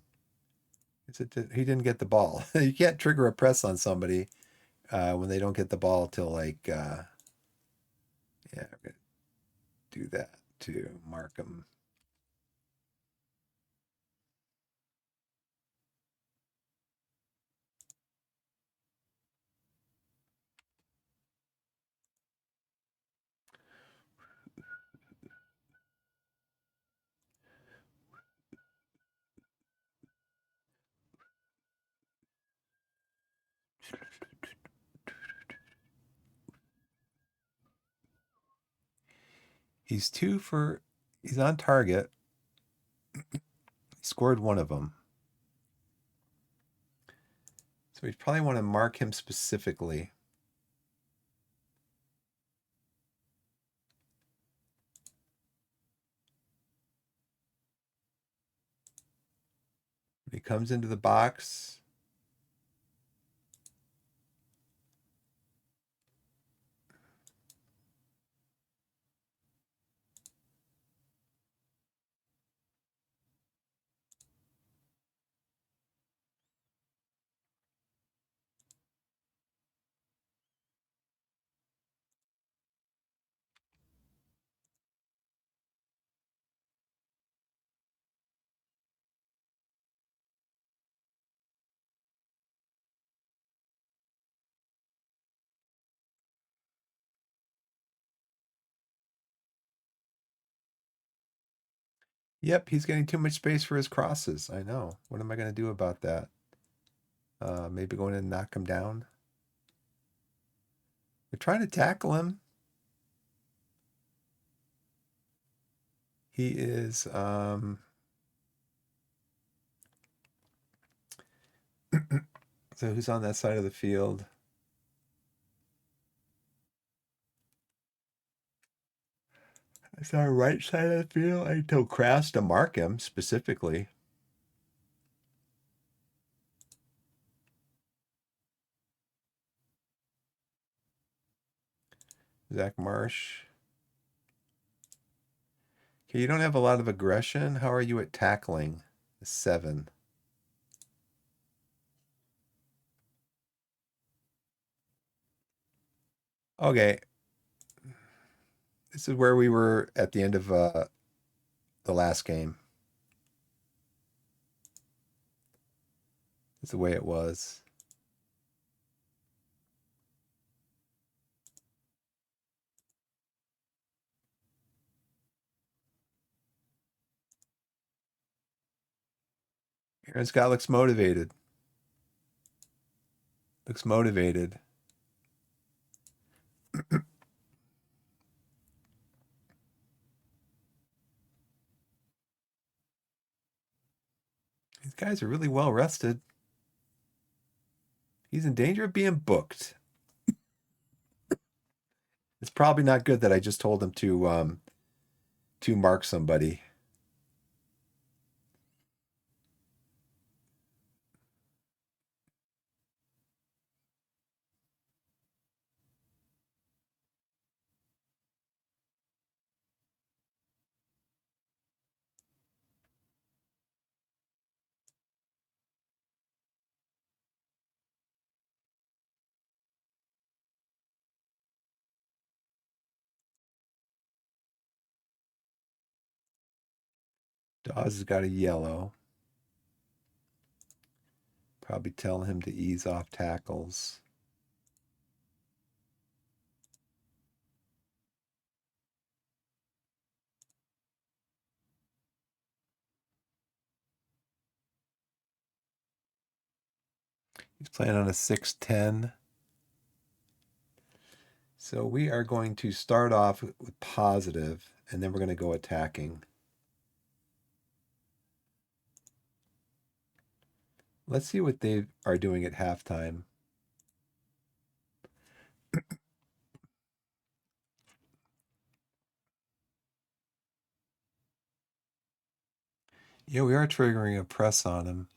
He didn't get the ball. You can't trigger a press on somebody when they don't get the ball till like, yeah, I'm going to do that to mark him. He's on target. He scored one of them. So we probably want to mark him specifically. When he comes into the box, yep, he's getting too much space for his crosses. I know. What am I going to do about that? Maybe going in and knock him down. We're trying to tackle him. He is so who's on that side of the field? It's our right side of the field. I told Kraus to mark him specifically. Zach Marsh. Okay, you don't have a lot of aggression. How are you at tackling? 7. Okay. This is where we were at the end of the last game. It's the way it was. Aaron Scott looks motivated. Looks motivated. These guys are really well rested. He's in danger of being booked. It's probably not good that I just told him to mark somebody. Dawes has got a yellow. Probably tell him to ease off tackles. He's playing on a 6-10. So we are going to start off with positive, and then we're going to go attacking. Let's see what they are doing at halftime. Yeah, we are triggering a press on him.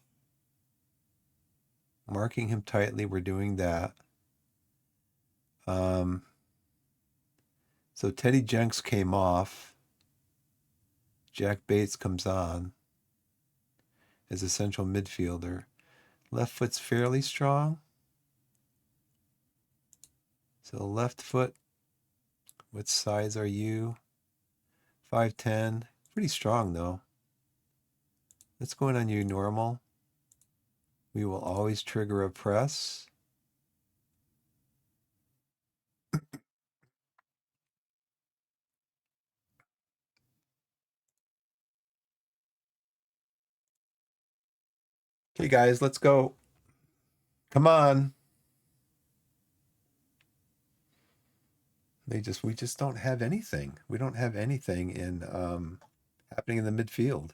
Marking him tightly, we're doing that. So Teddy Jenks came off. Jack Bates comes on as a central midfielder. Left foot's fairly strong. So left foot, what size are you? 5'10". Pretty strong though. Let's go in on you normal. We will always trigger a press. Okay, guys, let's go. Come on. We just don't have anything. We don't have anything in happening in the midfield.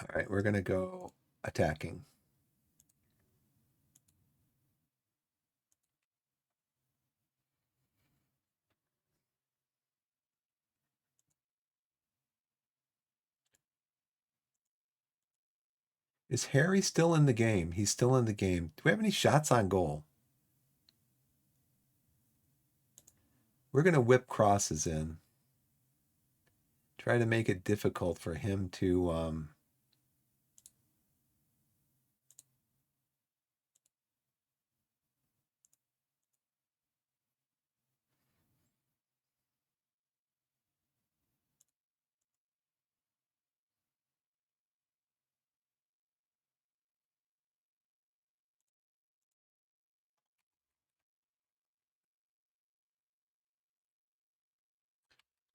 All right, we're gonna go attacking. Is Harry still in the game? He's still in the game. Do we have any shots on goal? We're gonna whip crosses in. Try to make it difficult for him to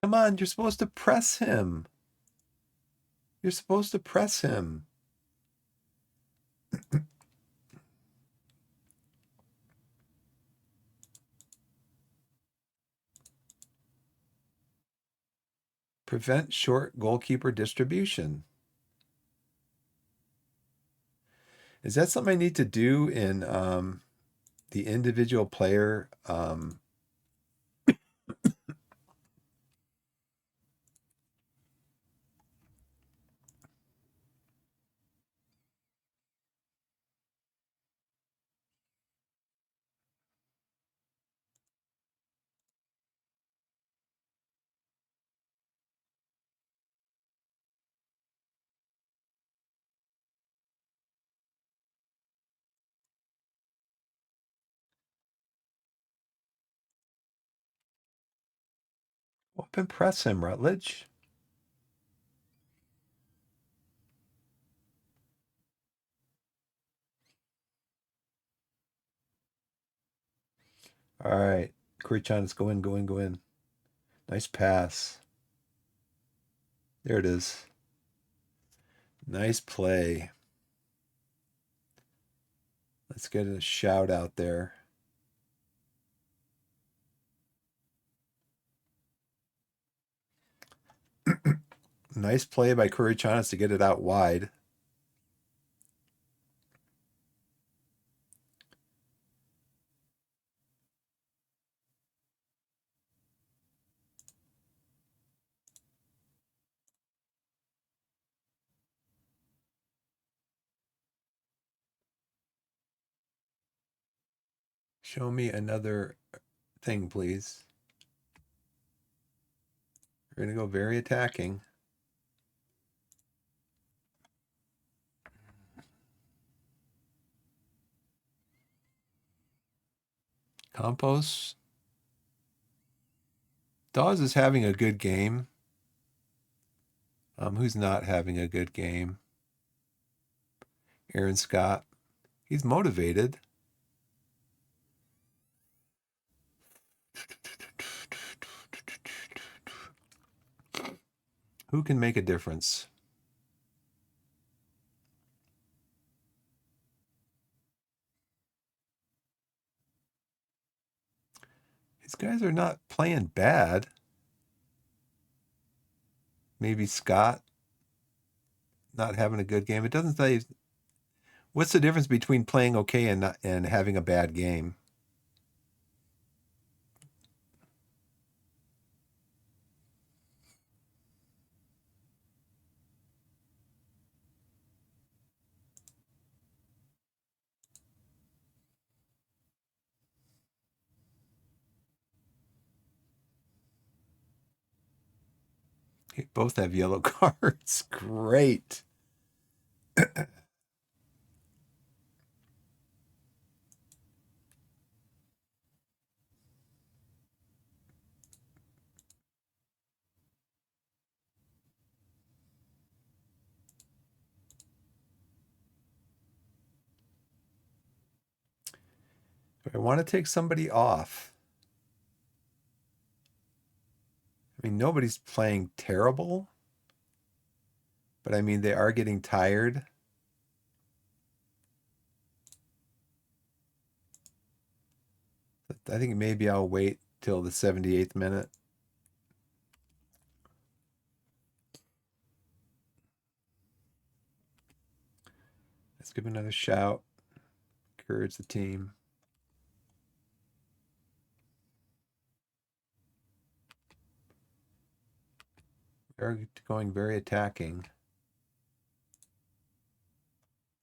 come on, you're supposed to press him. You're supposed to press him. Prevent short goalkeeper distribution. Is that something I need to do in the individual player? Whoop and press him, Rutledge. All right. Kurichan, go in, go in, go in. Nice pass. There it is. Nice play. Let's get a shout out there. Nice play by Kurichanis to get it out wide. Show me another thing, please. We're going to go very attacking. Campos. Dawes is having a good game. Who's not having a good game? Aaron Scott. He's motivated. Who can make a difference? These guys are not playing bad. Maybe Scott not having a good game. It doesn't say what's the difference between playing okay and having a bad game. Both have yellow cards. Great. I want to take somebody off. I mean, nobody's playing terrible, but I mean, they are getting tired. I think maybe I'll wait till the 78th minute. Let's give another shout. Encourage the team. They're going very attacking.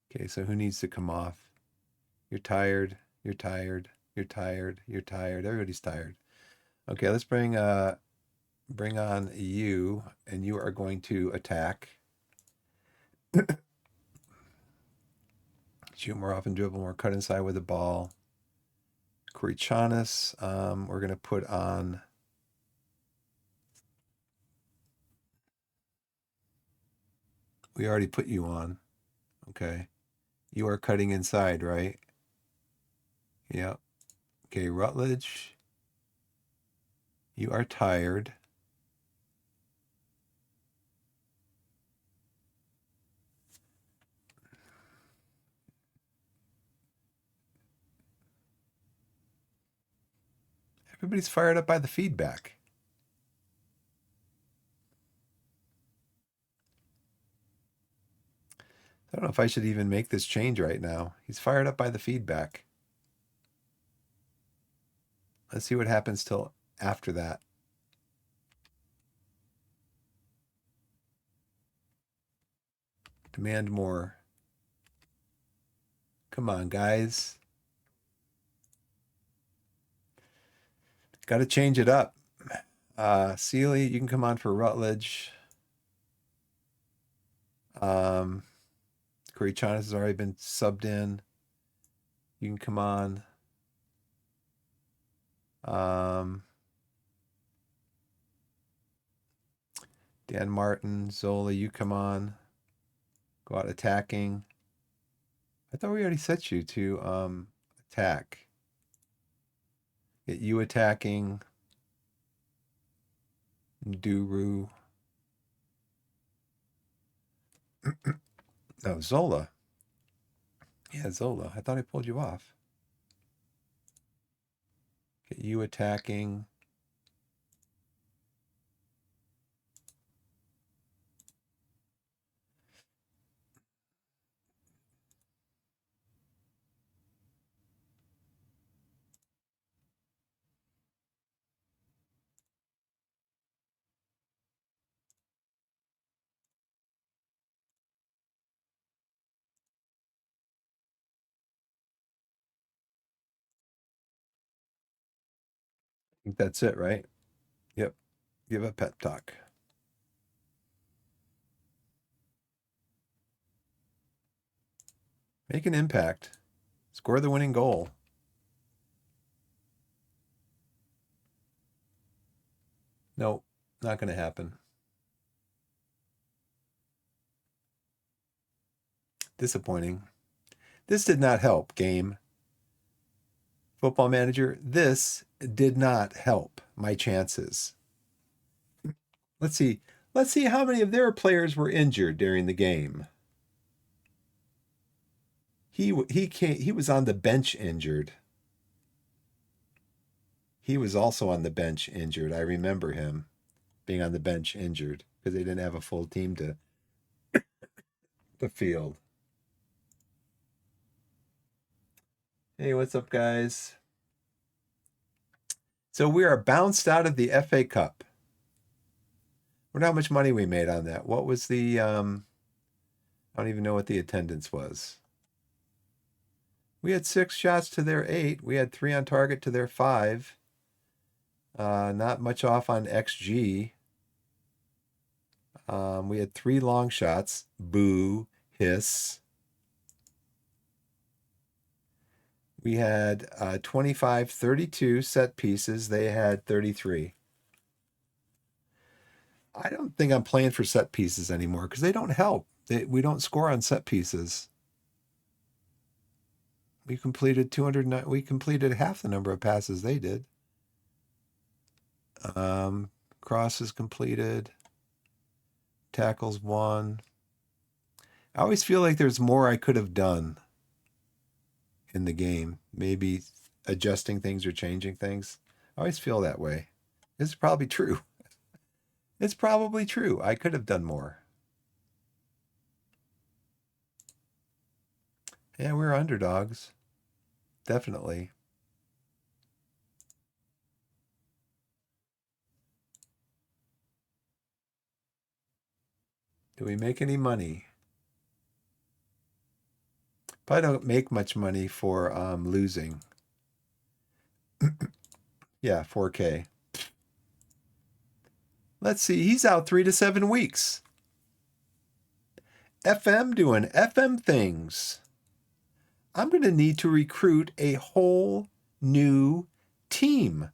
Okay, so who needs to come off? You're tired. You're tired. You're tired. You're tired. Everybody's tired. Okay, let's bring on you, and you are going to attack. Shoot more often, dribble more, cut inside with the ball. Kurichanis, we're going to put on. We already put you on. Okay. You are cutting inside, right? Yeah. Okay, Rutledge. You are tired. Everybody's fired up by the feedback. I don't know if I should even make this change right now. He's fired up by the feedback. Let's see what happens till after that. Demand more. Come on, guys. Got to change it up. Sealy, you can come on for Rutledge. Kurichanis has already been subbed in. You can come on. Dan Martin, Zola, you come on. Go out attacking. I thought we already set you to attack. Get you attacking. Duru. No, Zola. Yeah, Zola. I thought I pulled you off. Get you attacking. I think that's it, right? Yep. Give a pep talk. Make an impact. Score the winning goal. No, not going to happen. Disappointing. This did not help, game. Football Manager, this did not help my chances. Let's see. Let's see how many of their players were injured during the game. He was on the bench injured. He was also on the bench injured. I remember him being on the bench injured because they didn't have a full team to field. Hey, what's up, guys? So we are bounced out of the FA Cup. I wonder how much money we made on that. What was the I don't even know what the attendance was. We had 6 shots to their 8. We had 3 on target to their 5. Not much off on XG. We had 3 long shots. Boo, hiss. We had 25, 32 set pieces. They had 33. I don't think I'm playing for set pieces anymore because they don't help. We don't score on set pieces. We completed 209. We completed half the number of passes they did. Crosses completed. Tackles 1. I always feel like there's more I could have done in the game. Maybe adjusting things or changing things. I always feel that way. It's probably true. It's probably true. I could have done more. Yeah, we're underdogs. Definitely. Do we make any money? Probably don't make much money for losing. Yeah, 4K. Let's see. He's out 3 to 7 weeks. FM doing FM things. I'm going to need to recruit a whole new team.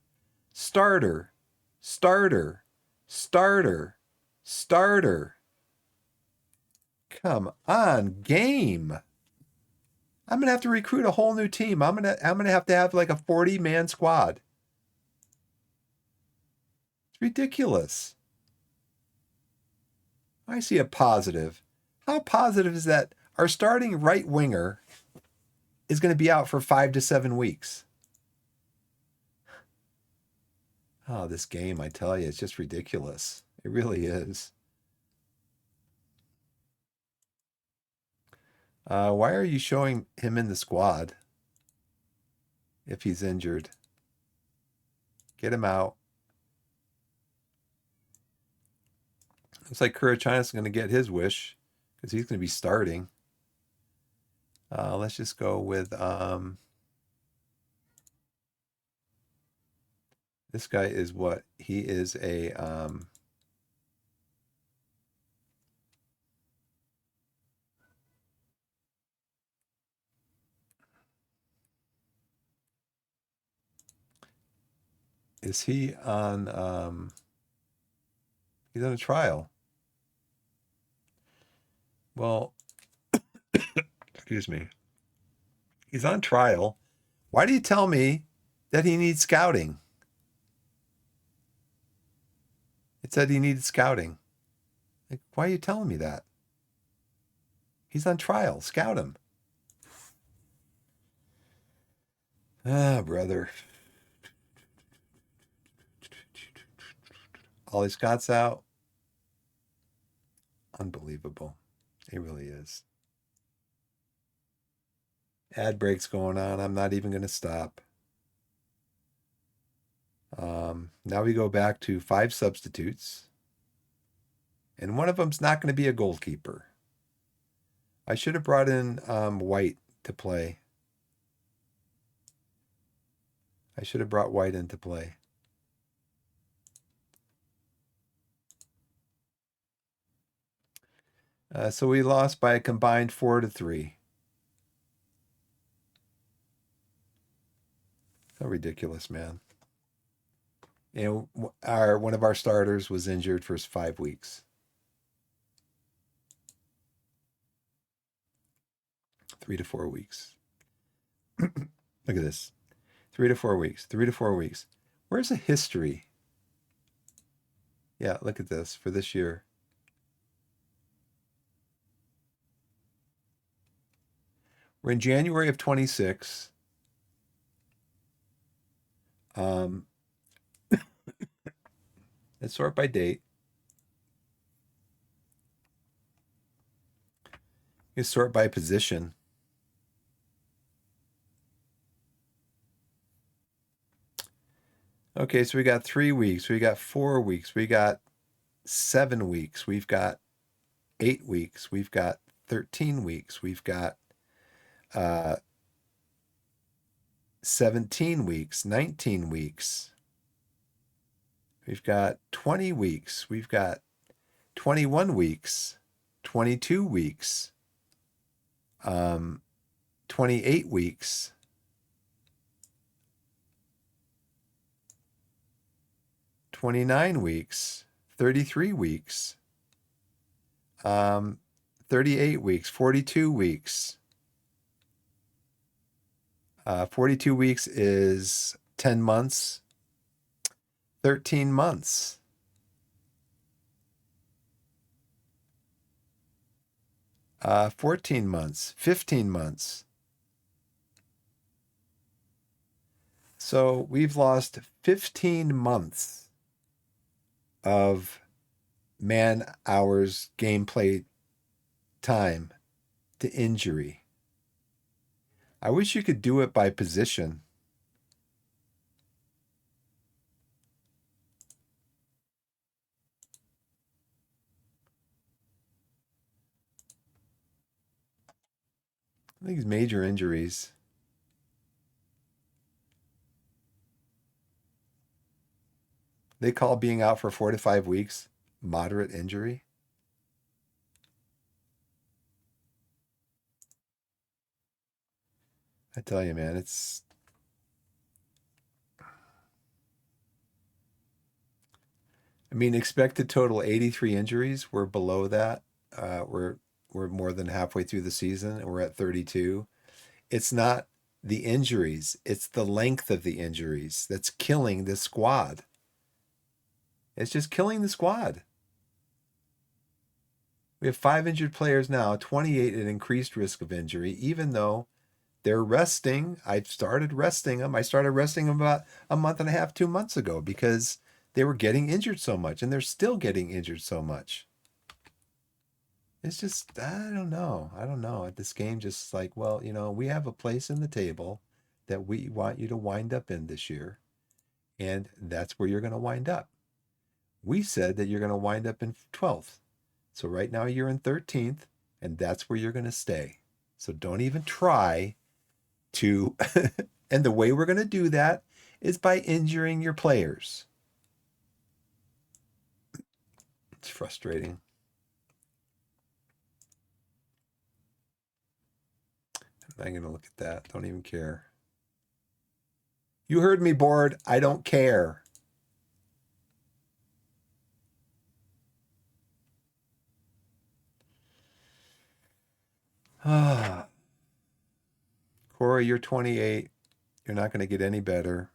Starter, starter, starter, starter. Come on, game. I'm going to have to recruit a whole new team. I'm going to have like a 40-man squad. It's ridiculous. I see a positive. How positive is that? Our starting right winger is going to be out for 5 to 7 weeks. Oh, this game, I tell you, it's just ridiculous. It really is. Why are you showing him in the squad if he's injured? Get him out. Looks like Kurachina's going to get his wish because he's going to be starting. Let's just go with this guy is what? He is a is he on he's on a trial. Well, excuse me. He's on trial. Why do you tell me that he needs scouting? It said he needed scouting. Like, why are you telling me that? He's on trial. Scout him. Ah, brother. Ollie Scott's out. Unbelievable. He really is. Ad breaks going on. I'm not even going to stop. Now we go back to 5 substitutes. And one of them's not going to be a goalkeeper. I should have brought in White to play. I should have brought White in to play. So we lost by a combined 4 to 3. So ridiculous, man. And one of our starters was injured for 5 weeks. 3 to 4 weeks. Look at this. 3 to 4 weeks. 3 to 4 weeks. Where's the history? Yeah, look at this for this year. We're in January of 26. Let's sort by date. You sort by position. Okay, so we got 3 weeks. We got 4 weeks. We got 7 weeks. We've got 8 weeks. We've got 13 weeks. We've got 17 weeks, 19 weeks. We've got 20 weeks. We've got 21 weeks, 22 weeks, 28 weeks, 29 weeks, 33 weeks, 38 weeks, 42 weeks. 42 weeks is 10 months, 13 months. 14 months, 15 months. So we've lost 15 months of man hours gameplay time to injury. I wish you could do it by position. I think it's major injuries. They call being out for 4 to 5 weeks moderate injury. I tell you, man, it's. I mean, expected total 83 injuries. We're below that. We're more than halfway through the season, and we're at 32. It's not the injuries; it's the length of the injuries that's killing this squad. It's just killing the squad. We have 5 injured players now, 28 at increased risk of injury, even though they're resting. I've started resting them. I started resting them about a month and a half, 2 months ago because they were getting injured so much, and they're still getting injured so much. It's just, I don't know. I don't know. This game just like, well, we have a place in the table that we want you to wind up in this year, and that's where you're going to wind up. We said that you're going to wind up in 12th. So right now you're in 13th, and that's where you're going to stay. So don't even try to, and the way we're going to do that is by injuring your players. It's frustrating. I'm not going to look at that. Don't even care. You heard me, board. I don't care. Ah, Corey, you're 28. You're not going to get any better.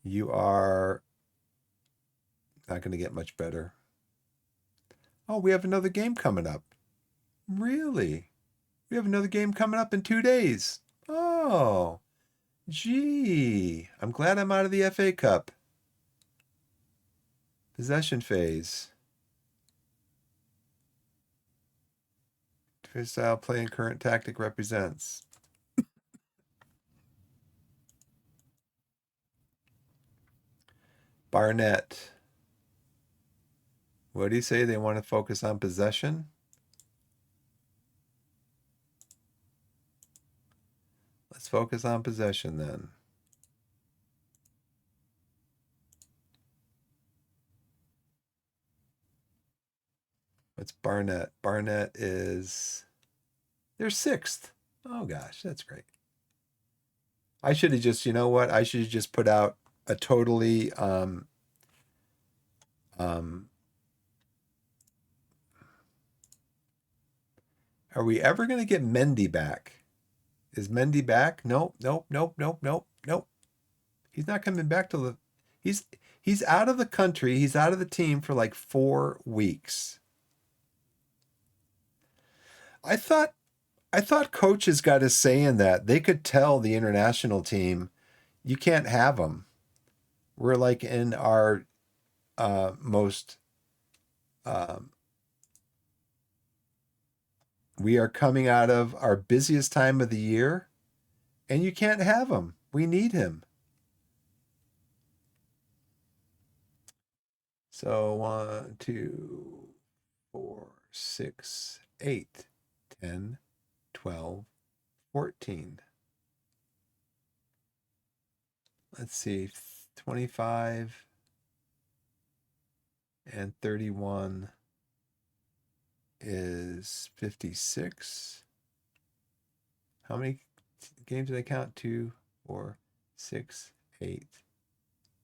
You are not going to get much better. Oh, we have another game coming up. Really? We have another game coming up in 2 days. Oh, gee. I'm glad I'm out of the FA Cup. Possession phase. Style play and current tactic represents. Barnett. What do you say? They want to focus on possession? Let's focus on possession then. What's Barnett? Barnett is... They're 6th. Oh gosh, that's great. I should have just, you know what? I should have just put out a totally are we ever going to get Mendy back? Is Mendy back? Nope, nope, nope, nope, nope, nope. He's not coming back till the he's out of the country. He's out of the team for like 4 weeks. I thought coaches got a say in that. They could tell the international team, you can't have them. We're like in our most we are coming out of our busiest time of the year, and you can't have him. We need him. So 1, 2, 4, 6, 8, 10, 12, 14. Let's see, 25. And 31 is 56. How many games did I count? 2, 4, 6, 8,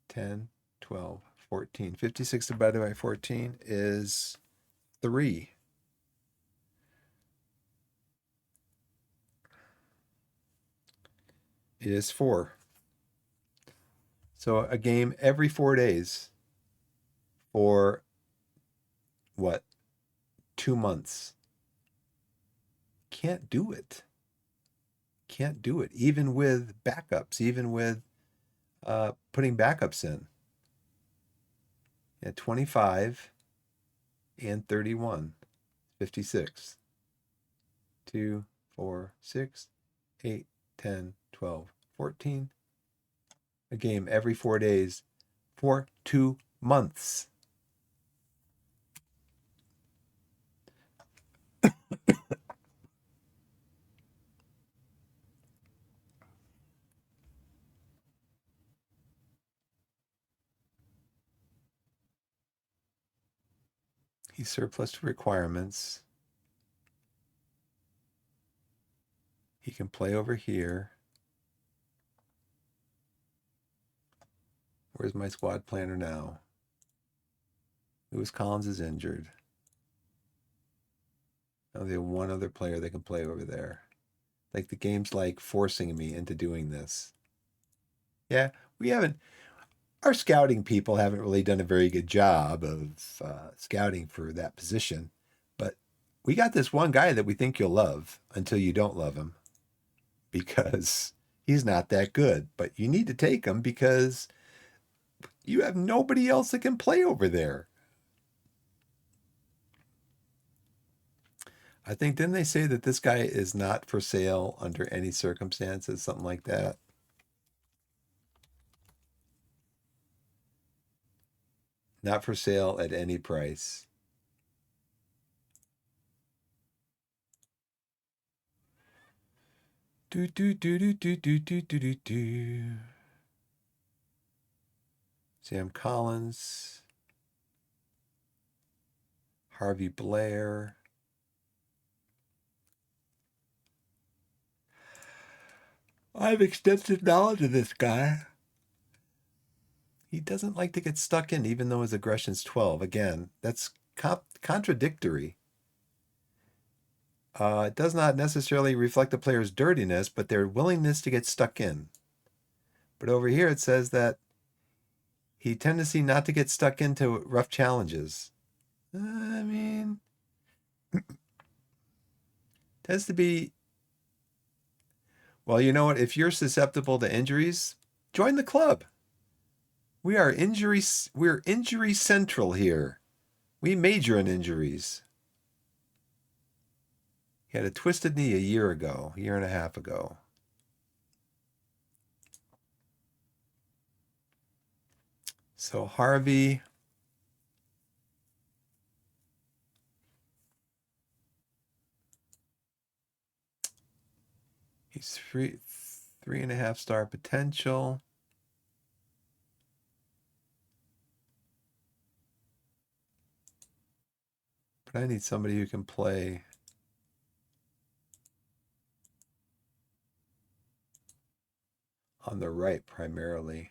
10, 12, 14. 56 divided by 14 is 3. It is 4. So a game every 4 days for what? 2 months. Can't do it. Can't do it. Even with backups, even with putting backups in. At 25 and 31, 56. 2, 4, 6, 8, 10, 12, 14. A game every 4 days for 2 months. He's surplus to requirements. He can play over here. Where's my squad planner now? Lewis Collins is injured. Now they have one other player that can play over there. Like the game's like forcing me into doing this. Yeah, we haven't. Our scouting people haven't really done a very good job of scouting for that position. But we got this one guy that we think you'll love until you don't love him because he's not that good. But you need to take him because you have nobody else that can play over there. I think, didn't they say that this guy is not for sale under any circumstances, something like that? Not for sale at any price. Do do do do do do do do do do. Sam Collins, Harvey Blair. I have extensive knowledge of this guy. He doesn't like to get stuck in, even though his aggression's 12. Again, that's contradictory. It does not necessarily reflect the player's dirtiness, but their willingness to get stuck in. But over here it says that he tendency not to get stuck into rough challenges. I mean, tends to be, well, you know what? If you're susceptible to injuries, join the club. We're injury central here. We major in injuries. He had a twisted knee a year and a half ago. So Harvey, he's 3.5 star potential. But I need somebody who can play on the right primarily.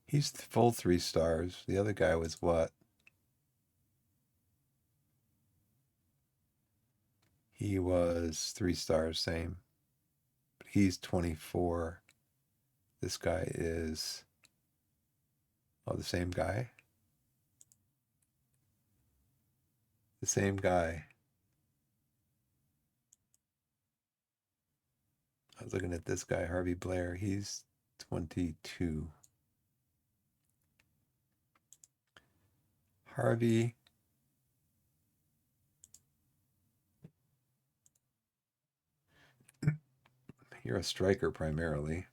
He's full 3 stars. The other guy was what? He was 3 stars, same. But he's 24. This guy is, oh, the same guy? The same guy. I was looking at this guy, Harvey Blair. He's 22. Harvey. You're a striker primarily.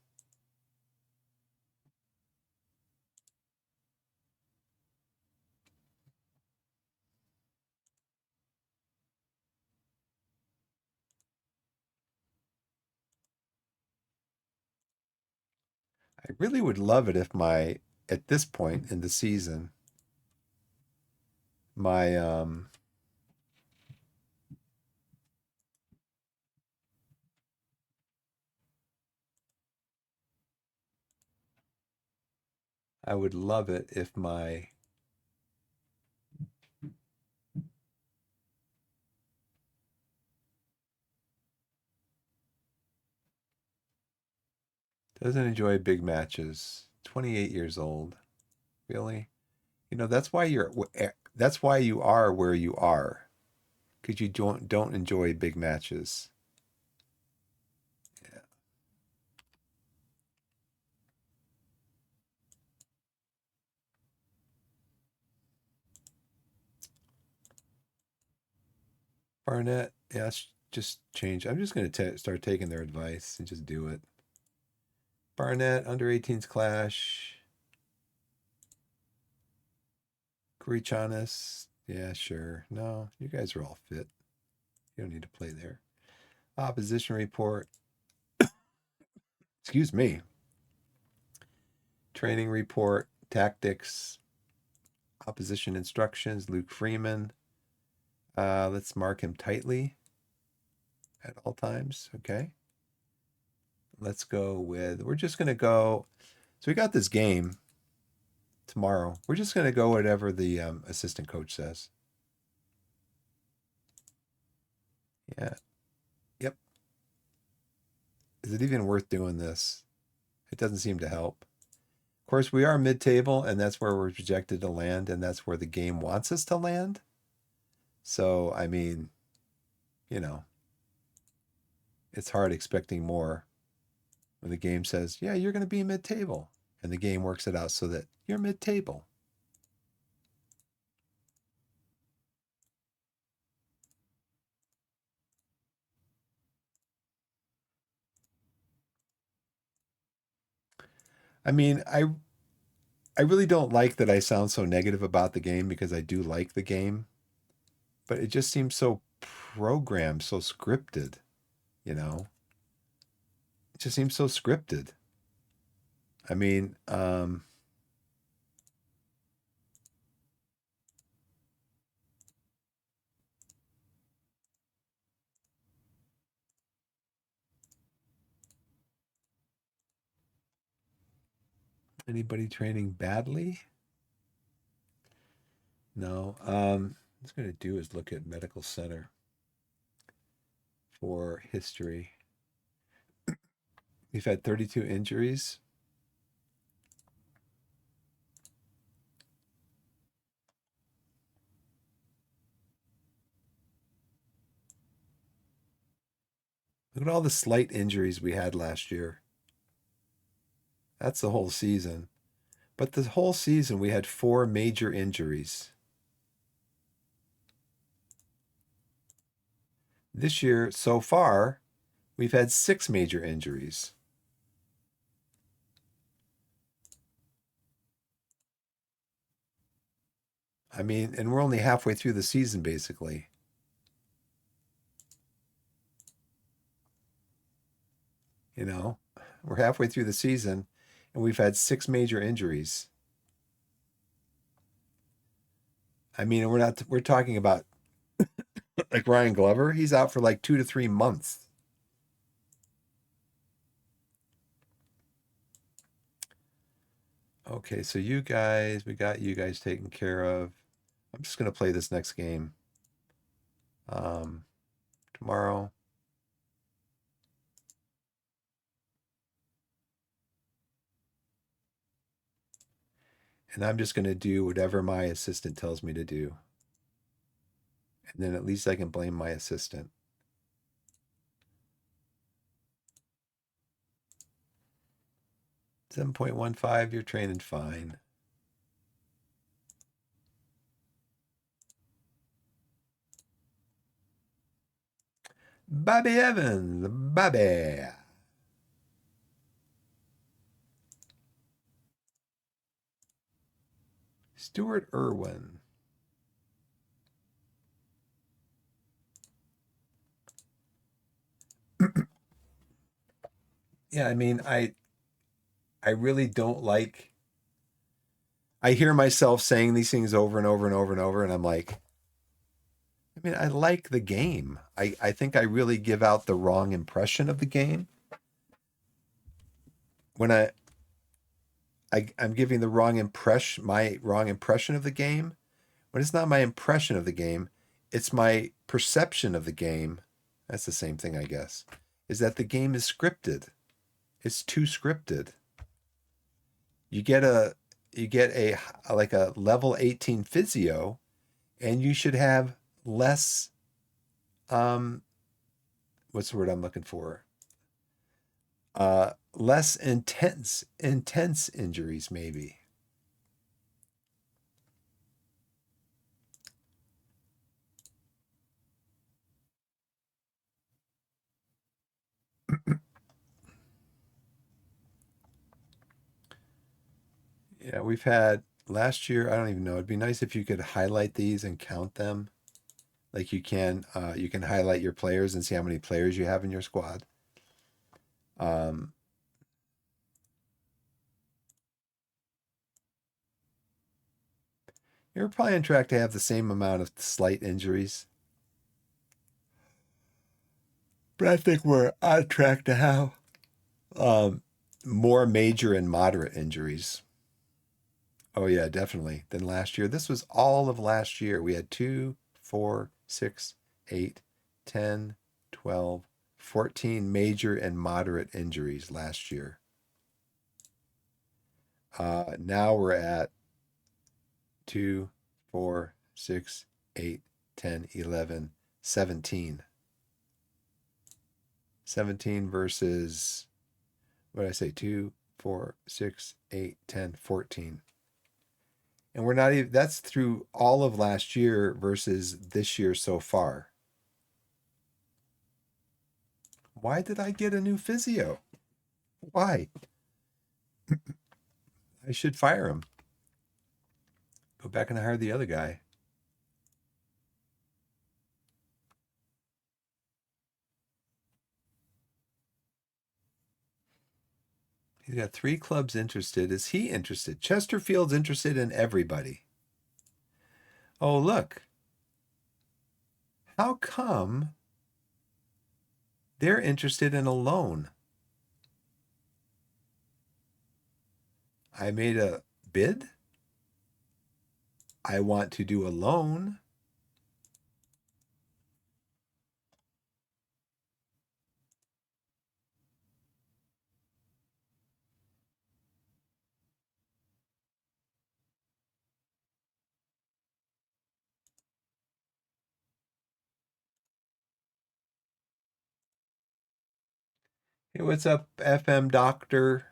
I really would love it if at this point in the season, my I would love it if my doesn't enjoy big matches. 28 years old. Really? That's why you are where you are. Because you don't enjoy big matches. Yeah. Barnett, yeah, just change. I'm just going to start taking their advice and just do it. Barnett, under 18s clash. Kurichanis, yeah, sure. No, you guys are all fit. You don't need to play there. Opposition report. Excuse me. Training report, tactics, opposition instructions. Luke Freeman. Let's mark him tightly at all times. Okay. Let's go with, we're just going to go. So we got this game tomorrow. We're just going to go whatever the assistant coach says. Yeah. Yep. Is it even worth doing this? It doesn't seem to help. Of course, we are mid-table, and that's where we're projected to land, and that's where the game wants us to land. So, I mean, you know, it's hard expecting more when the game says, yeah, you're going to be mid-table, and the game works it out so that you're mid-table. I mean, I really don't like that I sound so negative about the game because I do like the game, but it just seems so programmed, so scripted, you know? It just seems so scripted. I mean, anybody training badly? No. What I'm going to do is look at medical center for history. We've had 32 injuries. Look at all the slight injuries we had last year. That's the whole season. But the whole season, we had 4 major injuries. This year, so far, we've had 6 major injuries. I mean, and we're only halfway through the season, basically. You know, we're halfway through the season, and we've had 6 major injuries. I mean, we're talking about like Ryan Glover. He's out for like 2 to 3 months. Okay, so we got you guys taken care of. I'm just gonna play this next game um, tomorrow. And I'm just gonna do whatever my assistant tells me to do. And then at least I can blame my assistant. 7.15, you're training fine. Bobby Evans, Bobby. Stuart Irwin. Yeah, I mean, I really don't like. I hear myself saying these things over and over and over and over, and I'm like, I mean, I like the game. I think I really give out the wrong impression of the game when I'm giving the wrong impression, my wrong impression of the game. When it's not my impression of the game, it's my perception of the game. That's the same thing, I guess. Is that the game is scripted? It's too scripted. You get a like a level 18 physio, and you should have less um what's the word I'm looking for? Less intense injuries maybe. Yeah, we've had last year, I don't even know. It'd be nice if you could highlight these and count them. Like you can highlight your players and see how many players you have in your squad. Um, you're probably on track to have the same amount of slight injuries, but I think we're on track to have um, more major and moderate injuries. Oh yeah, definitely than last year. This was all of last year. We had 2, 4, 6, 8, 10, 12, 14 major and moderate injuries last year. Now we're at 2, 4, 6, 8, 10, 11, 17. 17 versus, what did I say? 2, 4, 6, 8, 10, 14. And we're not even, that's through all of last year versus this year so far. Why did I get a new physio? Why? I should fire him. Go back and hire the other guy. He's got 3 clubs interested. Is he interested? Chesterfield's interested in everybody. Oh, look. How come they're interested in a loan? I made a bid. I want to do a loan. Hey, what's up, FM Doctor?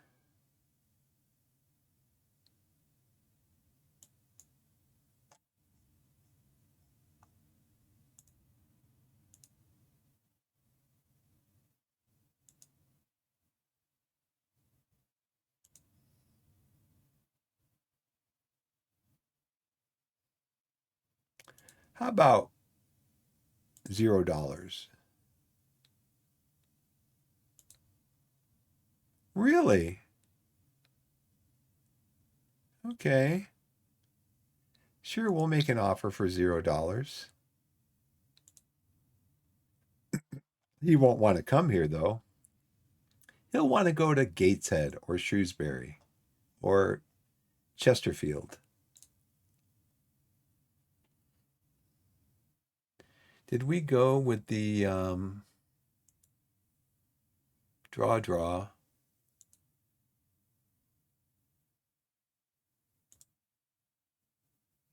How about $0? Really? Okay. Sure, we'll make an offer for $0. He won't want to come here though. He'll want to go to Gateshead or Shrewsbury or Chesterfield. Did we go with the draw?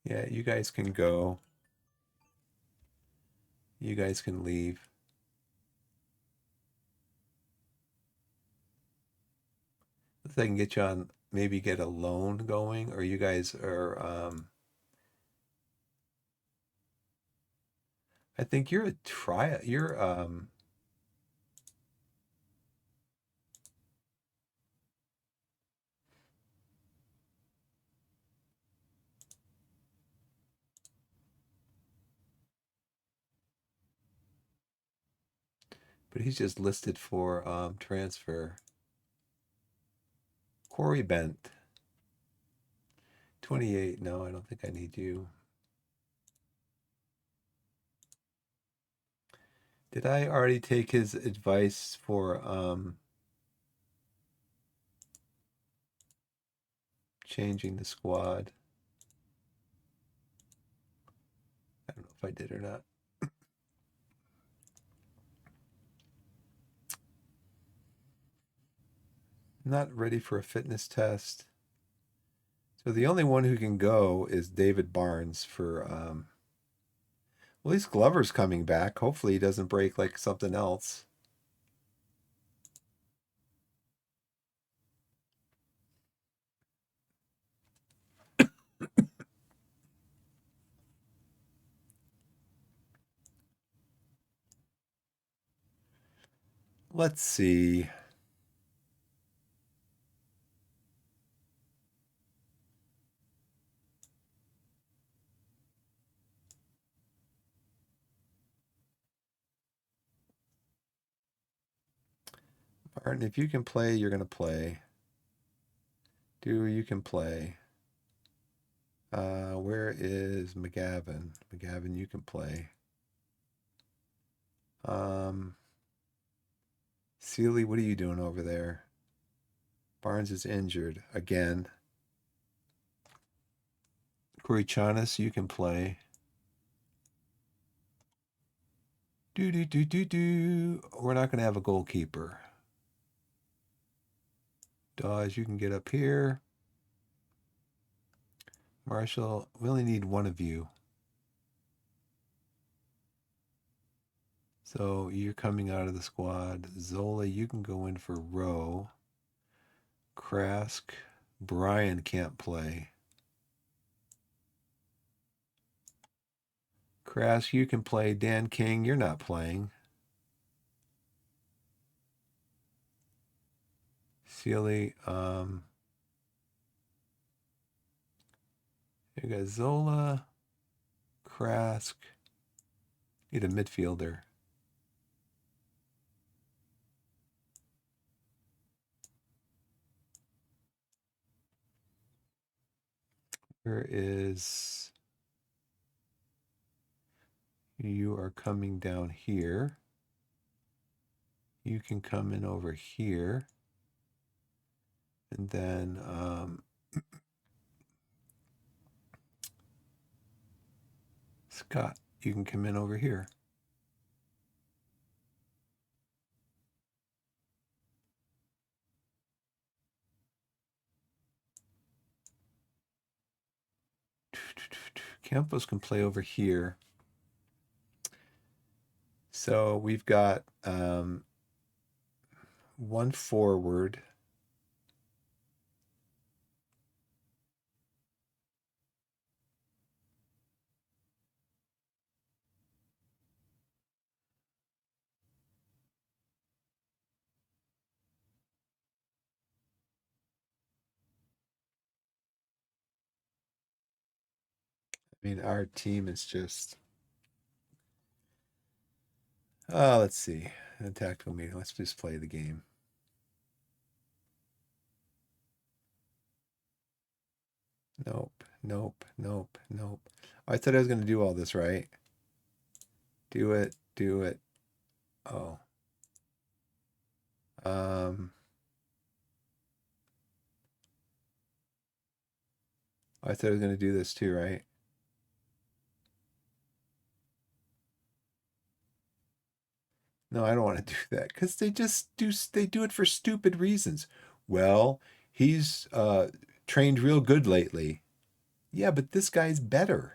Yeah, you guys can go. You guys can leave. If I can get you on, maybe get a loan going, or you guys are. I think you're a try. You're but he's just listed for transfer. Corey Bent. 28. No, I don't think I need you. Did I already take his advice for changing the squad? I don't know if I did or not. Not ready for a fitness test. So the only one who can go is David Barnes for well, at least Glover's coming back. Hopefully he doesn't break like something else. Let's see. Martin, if you can play, you're going to play. You can play. Where is McGavin? McGavin, you can play. Sealy, what are you doing over there? Barnes is injured again. Corey Chanas, you can play. We're not going to have a goalkeeper. Dawes, you can get up here. Marshall, we only need one of you. So you're coming out of the squad. Zola, you can go in for Rowe. Krask, Brian can't play. Krask, you can play. Dan King, you're not playing. Sealy, you got Zola, Krask. Need a midfielder. Where is... You are coming down here. You can come in over here. And then Scott, you can come in over here. Campos can play over here. So we've got one forward. I mean, our team is just... let's see. A tactical meeting. Let's just play the game. Nope, nope, nope, nope. I thought I was going to do all this, right? Do it, do it. Oh. I thought I was going to do this too, right? No, I don't want to do that because they do it for stupid reasons. Well, he's trained real good lately. Yeah, but this guy's better.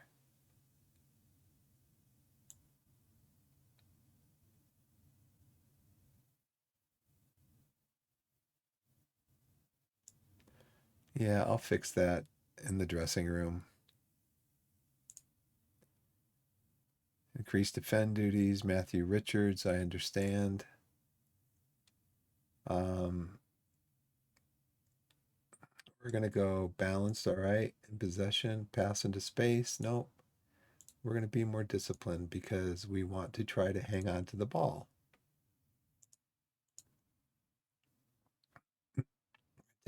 Yeah, I'll fix that in the dressing room. Increase defend duties, Matthew Richards, I understand. We're going to go balanced, all right? In possession, pass into space. Nope. We're going to be more disciplined because we want to try to hang on to the ball.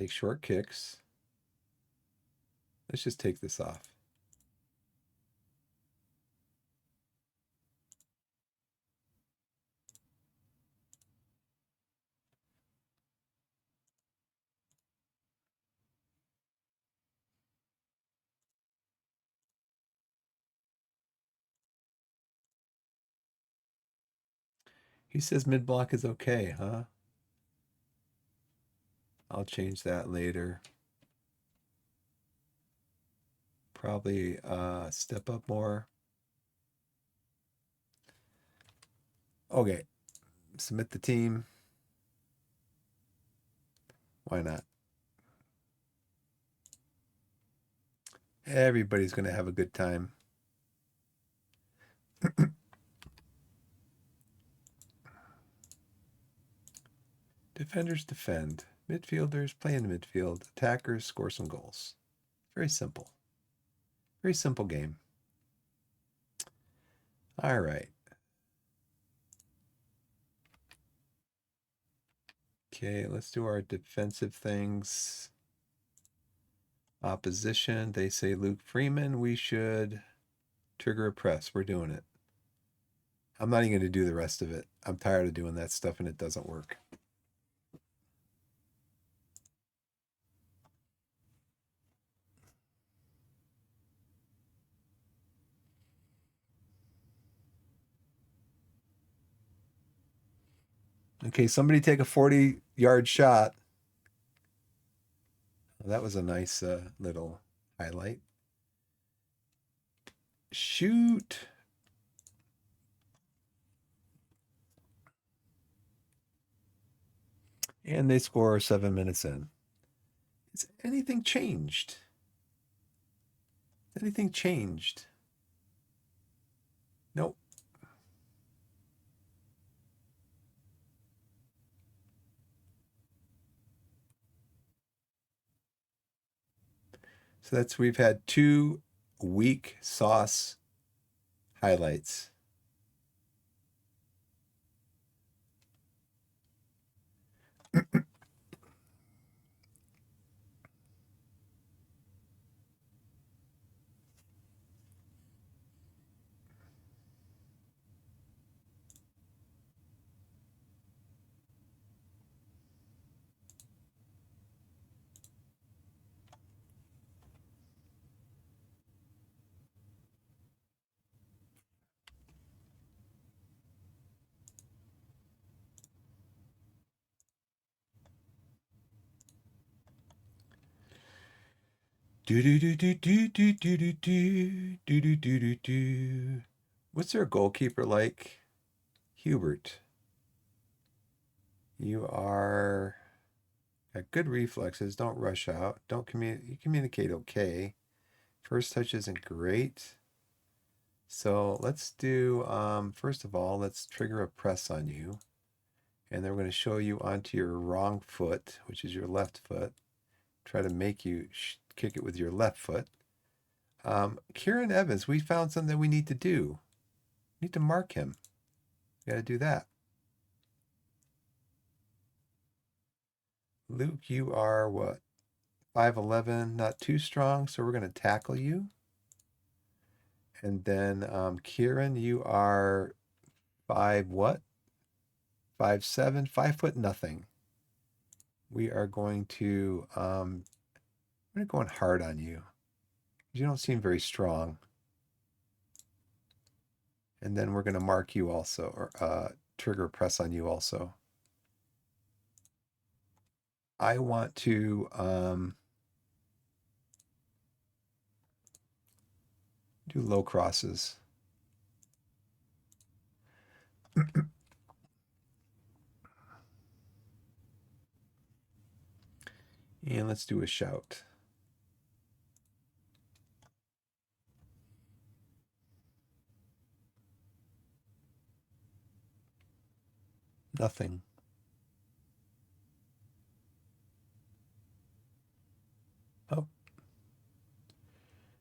Take short kicks. Let's just take this off. He says mid block is okay, huh? I'll change that later. Probably step up more. Okay. Submit the team. Why not? Everybody's going to have a good time. Defenders defend. Midfielders play in the midfield. Attackers score some goals. Very simple. Very simple game. All right. Okay, let's do our defensive things. Opposition, they say Luke Freeman. We should trigger a press. We're doing it. I'm not even going to do the rest of it. I'm tired of doing that stuff and it doesn't work. Okay, somebody take a 40-yard shot. That was a nice little highlight. Shoot. And they score 7 minutes in. Has anything changed? Has anything changed? Nope. So that's, we've had 2 weak sauce highlights. Do do do do do do do do do do do do do do. What's their goalkeeper like? Hubert. You are got good reflexes. Don't rush out. Don't you communicate okay. First touch isn't great. So let's do first of all, let's trigger a press on you. And then we're going to show you onto your wrong foot, which is your left foot. Try to make you kick it with your left foot. Kieran Evans, we found something we need to do. We need to mark him. We got to do that. Luke, you are what? 5'11", not too strong, so we're going to tackle you. And then Kieran, you are 5 what? 5'7", 5 foot nothing. We are going to I'm going hard on you. You don't seem very strong. And then we're going to mark you also, or trigger press on you also. I want to do low crosses. And let's do a shout. Nothing. Oh.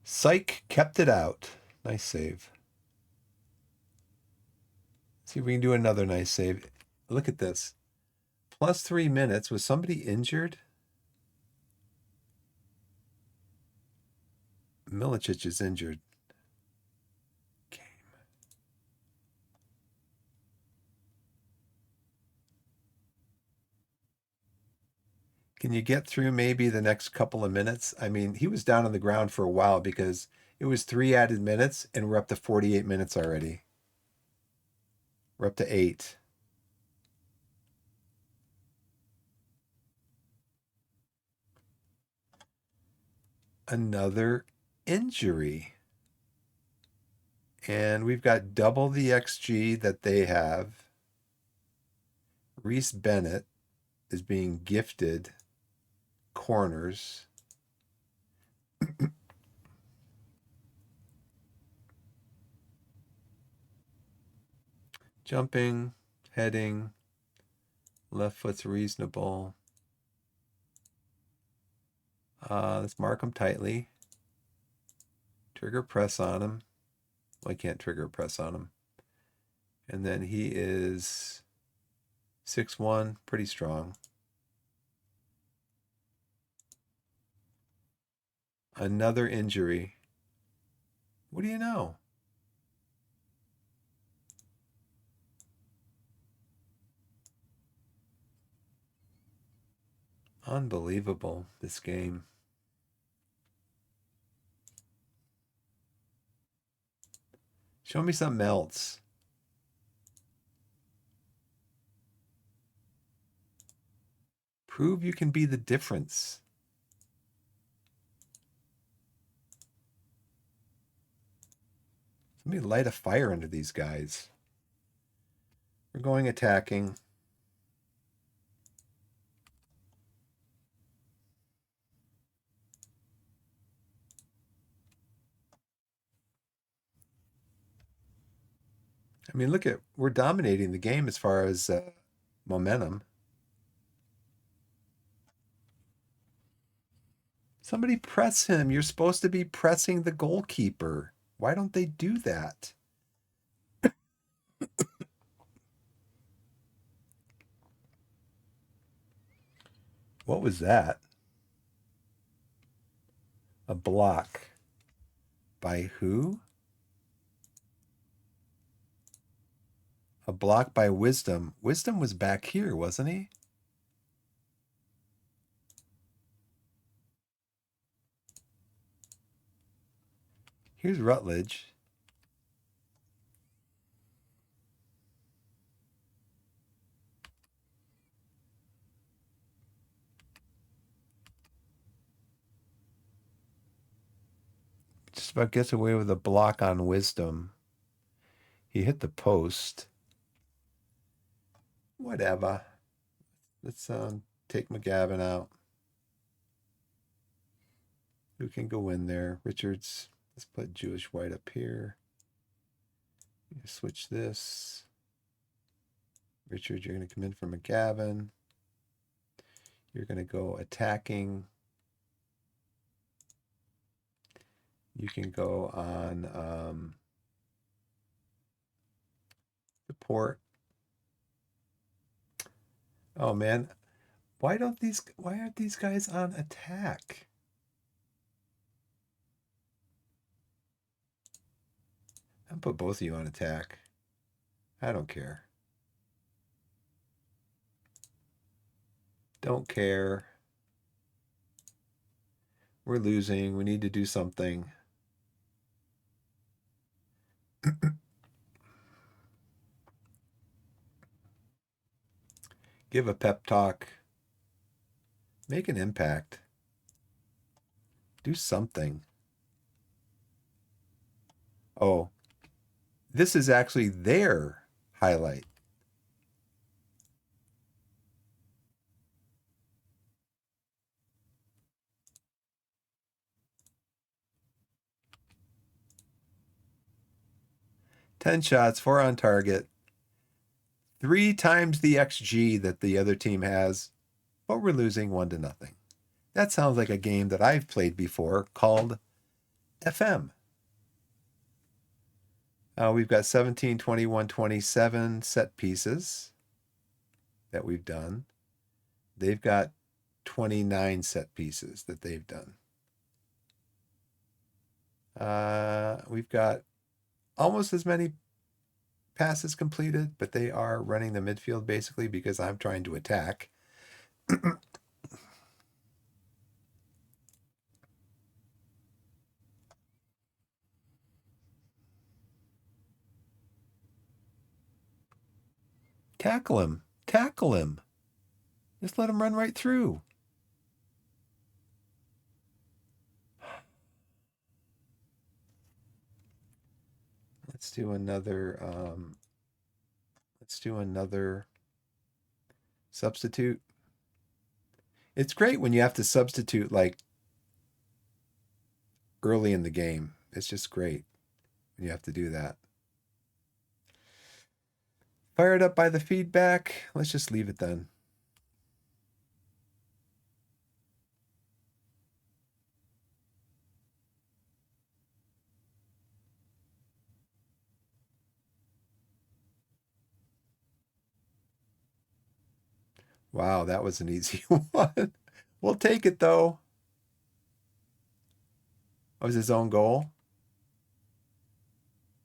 Psych kept it out. Nice save. See if we can do another nice save. Look at this. +3 minutes. Was somebody injured? Milicic is injured. Game. Can you get through maybe the next couple of minutes? I mean, he was down on the ground for a while because it was 3 added minutes and we're up to 48 minutes already. We're up to 8. Another injury. And we've got double the XG that they have. Reese Bennett is being gifted corners. Jumping, heading, left foot's reasonable. Let's mark him tightly. Trigger press on him. Well, I can't trigger press on him. And then he is 6'1", pretty strong. Another injury. What do you know? Unbelievable, this game. Show me something else. Prove you can be the difference. Let me light a fire under these guys. We're going attacking. I mean, look at, we're dominating the game as far as momentum. Somebody press him. You're supposed to be pressing the goalkeeper. Why don't they do that? What was that? A block. By who? A block by Wisdom. Wisdom was back here, wasn't he? Here's Rutledge. Just about gets away with a block on Wisdom. He hit the post. Whatever. Let's take McGavin out. Who can go in there? Richards. Let's put Jewish White up here. Switch this. Richard, you're going to come in for McGavin. You're going to go attacking. You can go on support. Oh man, why aren't these guys on attack? I'll put both of you on attack. I don't care. Don't care. We're losing. We need to do something. Give a pep talk. Make an impact. Do something. Oh, this is actually their highlight. Ten shots, 4 on target. 3 times the XG that the other team has, but we're losing 1-0. That sounds like a game that I've played before called FM. We've got 17, 21, 27 set pieces that we've done. They've got 29 set pieces that they've done. We've got almost as many passes completed, but they are running the midfield basically because I'm trying to attack. Tackle him. Tackle him. Just let him run right through. Let's do another substitute. It's great when you have to substitute like early in the game. It's just great when you have to do that. Fired up by the feedback. Let's just leave it then. Wow, that was an easy one. We'll take it though. That was his own goal.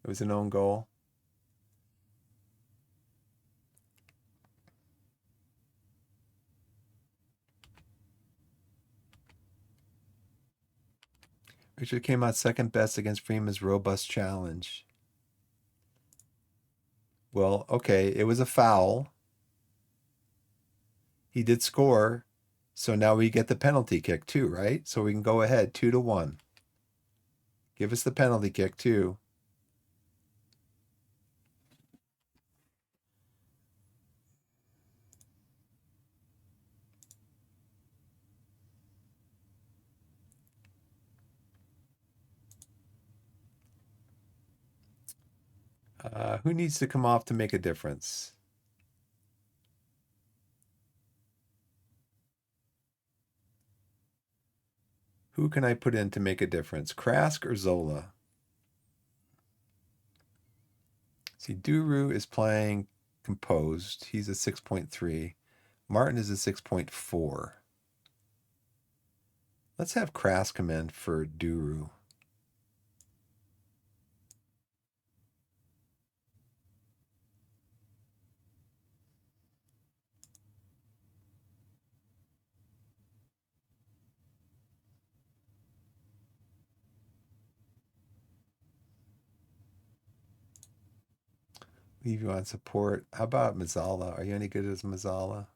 It was an own goal. Richard came out second best against Freeman's robust challenge. Well, okay, it was a foul. He did score. So now we get the penalty kick too, right? So we can go ahead 2-1. Give us the penalty kick too. Who needs to come off to make a difference? Who can I put in to make a difference? Krask or Zola? See, Duru is playing composed. He's a 6.3. Martin is a 6.4. Let's have Krask come in for Duru. Leave you on support. How about Mazzala? Are you any good as Mazzala?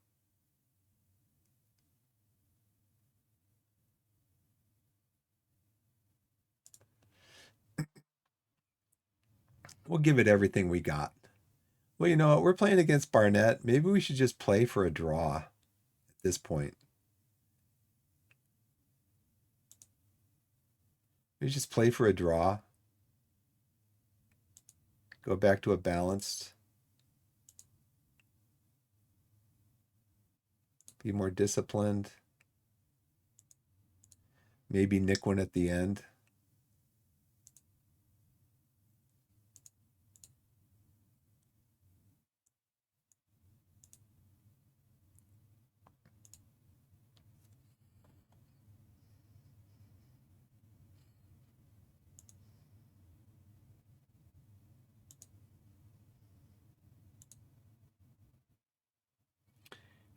We'll give it everything we got. Well, you know what? We're playing against Barnett. Maybe we should just play for a draw at this point. We just play for a draw. Go back to a balanced. Be more disciplined. Maybe nick one at the end.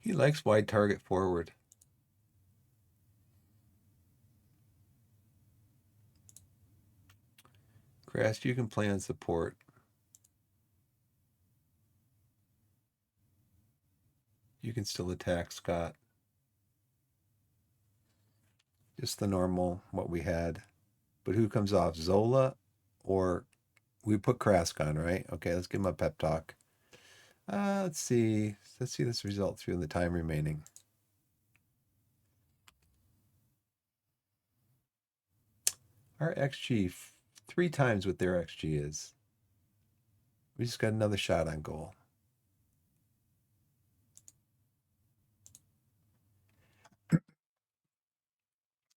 He likes wide target forward. Grass, you can play on support. You can still attack, Scott. Just the normal, what we had. But who comes off? Zola or we put Krask on, right? Okay, let's give him a pep talk. Let's see. Let's see this result through in the time remaining. Our XG, 3 times what their XG is. We just got another shot on goal.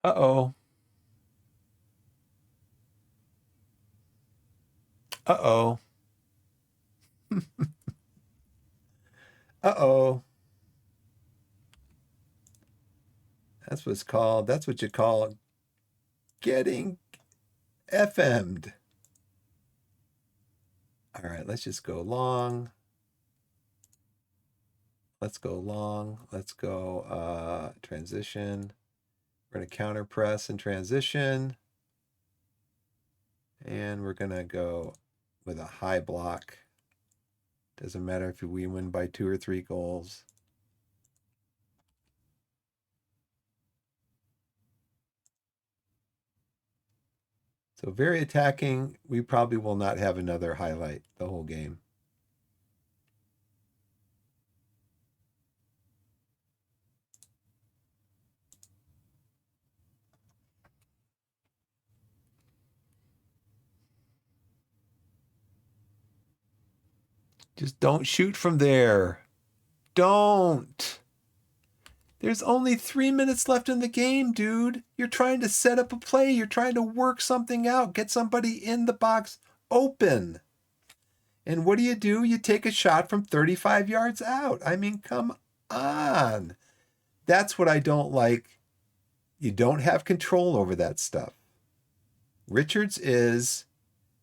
Uh-oh. Uh-oh. Uh-oh. That's what it's called. That's what you call getting FM'd. All right, let's just go long. Let's go long. Let's go transition. We're going to counter press and transition. And we're going to go with a high block. Doesn't matter if we win by 2 or 3 goals. So very attacking. We probably will not have another highlight the whole game. Just don't shoot from there. Don't. There's only 3 minutes left in the game, dude. You're trying to set up a play. You're trying to work something out. Get somebody in the box open. And what do? You take a shot from 35 yards out. I mean, come on. That's what I don't like. You don't have control over that stuff. Richards is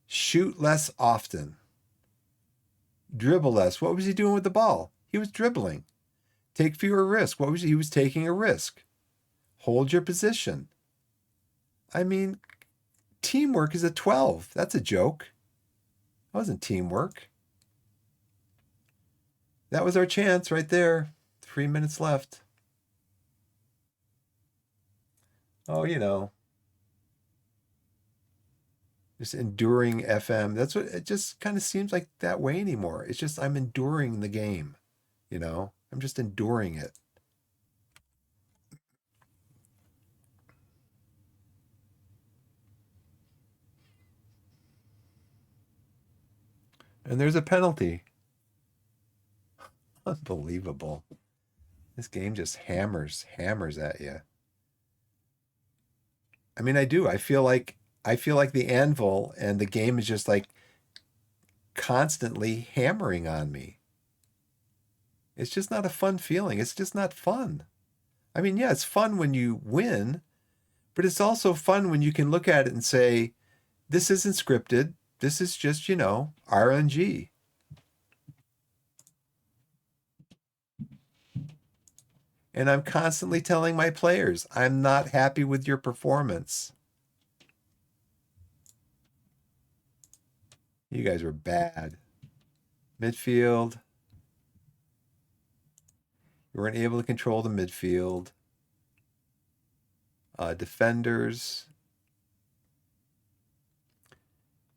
shoot less often. Dribble less. What was he doing with the ball? He was dribbling. Take fewer risks. He was taking a risk. Hold your position. I mean, teamwork is a 12. That's a joke. That wasn't teamwork. That was our chance right there. 3 minutes left. Oh, just enduring FM. That's what it just kind of seems like that way anymore. It's just I'm enduring the game, I'm just enduring it. And there's a penalty. Unbelievable. This game just hammers at you. I mean, I do. I feel like the anvil and the game is just like constantly hammering on me. It's just not a fun feeling. It's just not fun. I mean, yeah, it's fun when you win, but it's also fun when you can look at it and say, this isn't scripted. This is just, RNG. And I'm constantly telling my players, I'm not happy with your performance. You guys were bad. Midfield. You weren't able to control the midfield. Defenders.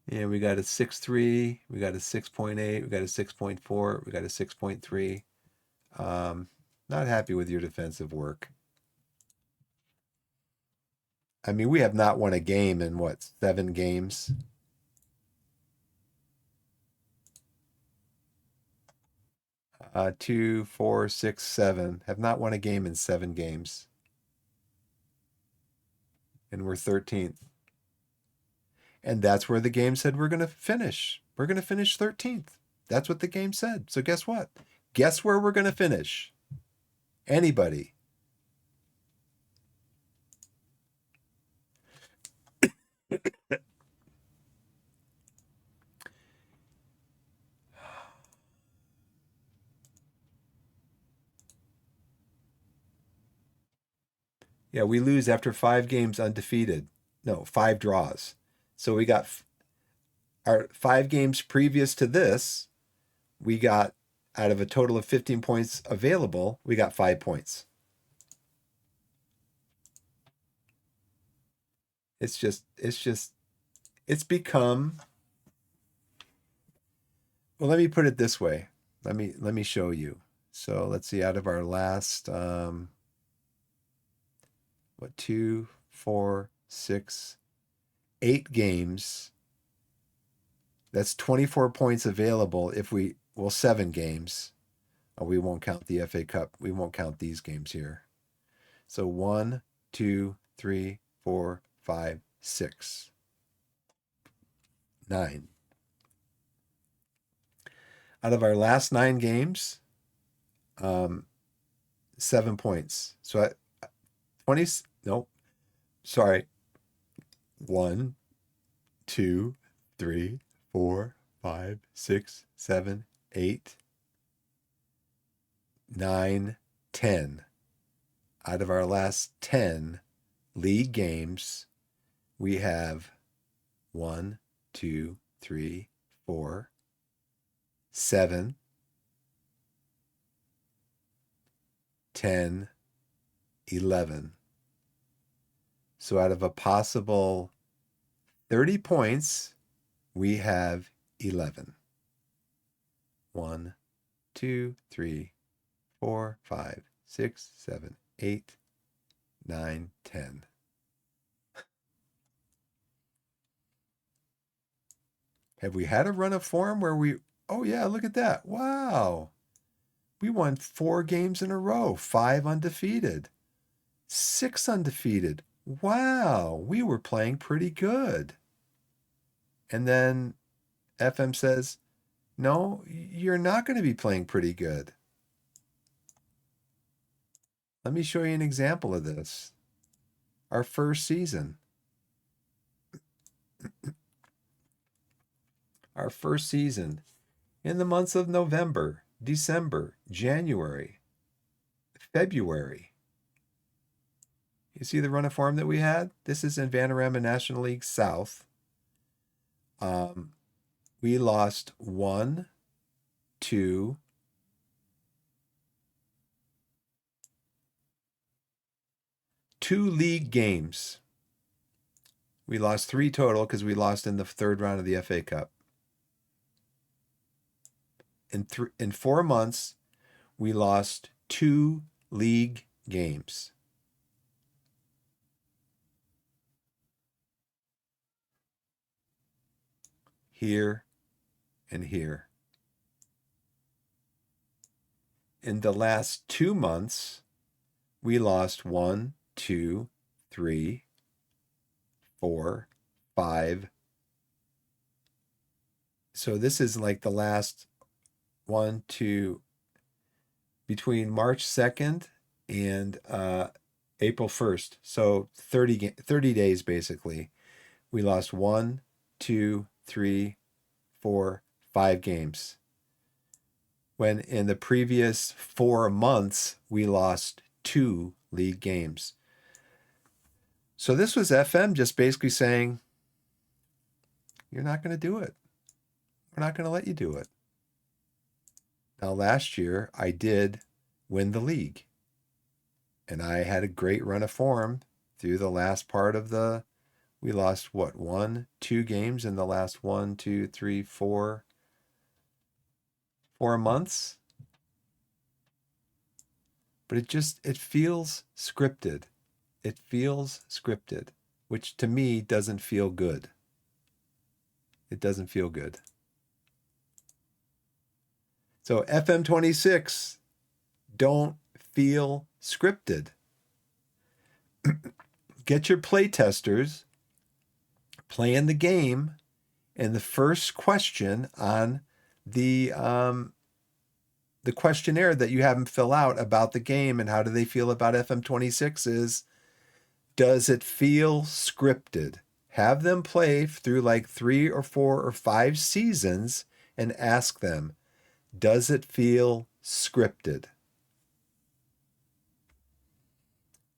Yeah, we got a 6.3. We got a 6.8. We got a 6.4. We got a 6.3. Not happy with your defensive work. I mean, we have not won a game in what, 7 games? Two, 4, 6, 7. Have not won a game in 7 games. And we're 13th. And that's where the game said we're going to finish. We're going to finish 13th. That's what the game said. So guess what? Guess where we're going to finish? Anybody? Yeah, we lose after 5 games undefeated. No, 5 draws. So we got our 5 games previous to this, we got out of a total of 15 points available, we got 5 points. It's become, well, let me put it this way. Let me show you. So let's see, out of our last 2, 4, 6, 8 games, that's 24 points available. 7 games. Oh, we won't count the FA Cup. We won't count these games here. So 1, 2, 3, 4, 5, 6, 9. Out of our last 9 games, 7 points. So 20, nope, sorry. 1, 2, 3, 4, 5, 6, 7, 8, 9, 10. Out of our last 10 league games, we have 1, 2, 3, 4, 7, 10, 11. So out of a possible 30 points, we have 11. 1, 2, 3, 4, 5, 6, 7, 8, 9, 10. Have we had a run of form where oh yeah, look at that. Wow. We won 4 games in a row, 5 undefeated, 6 undefeated. Wow, we were playing pretty good. And then FM says, no, you're not going to be playing pretty good. Let me show you an example of this. Our first season. Our first season. In the months of November, December, January, February. You see the run of form that we had? This is in Vanarama National League South. We lost 1, 2, 2 league games. We lost 3 total because we lost in the 3rd round of the FA Cup. In 4 months, we lost 2 league games. Here and here. In the last 2 months, we lost 1, 2, 3, 4, 5. So this is like the last 1, 2, between March 2nd and April 1st. So 30 days basically. We lost 1, 2, 3, 4, 5 games. When in the previous 4 months, we lost 2 league games. So this was FM just basically saying, you're not going to do it. We're not going to let you do it. Now, last year, I did win the league. And I had a great run of form through the last part of we lost what, 1, 2 games in the last 1, 2, 3, 4 months. But it feels scripted. It feels scripted, which to me doesn't feel good. It doesn't feel good. So FM26, don't feel scripted. Get your play testers playing the game, and the first question on the questionnaire that you have them fill out about the game and how do they feel about FM26 is, does it feel scripted? Have them play through like 3 or 4 or 5 seasons and ask them, does it feel scripted?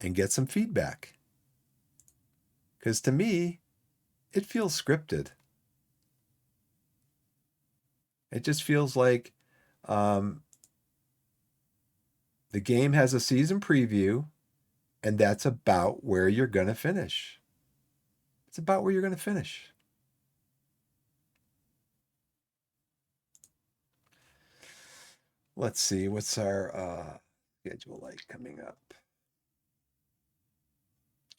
And get some feedback. Because to me, it feels scripted. It just feels like the game has a season preview, and that's about where you're going to finish. It's about where you're going to finish. Let's see, what's our schedule like coming up?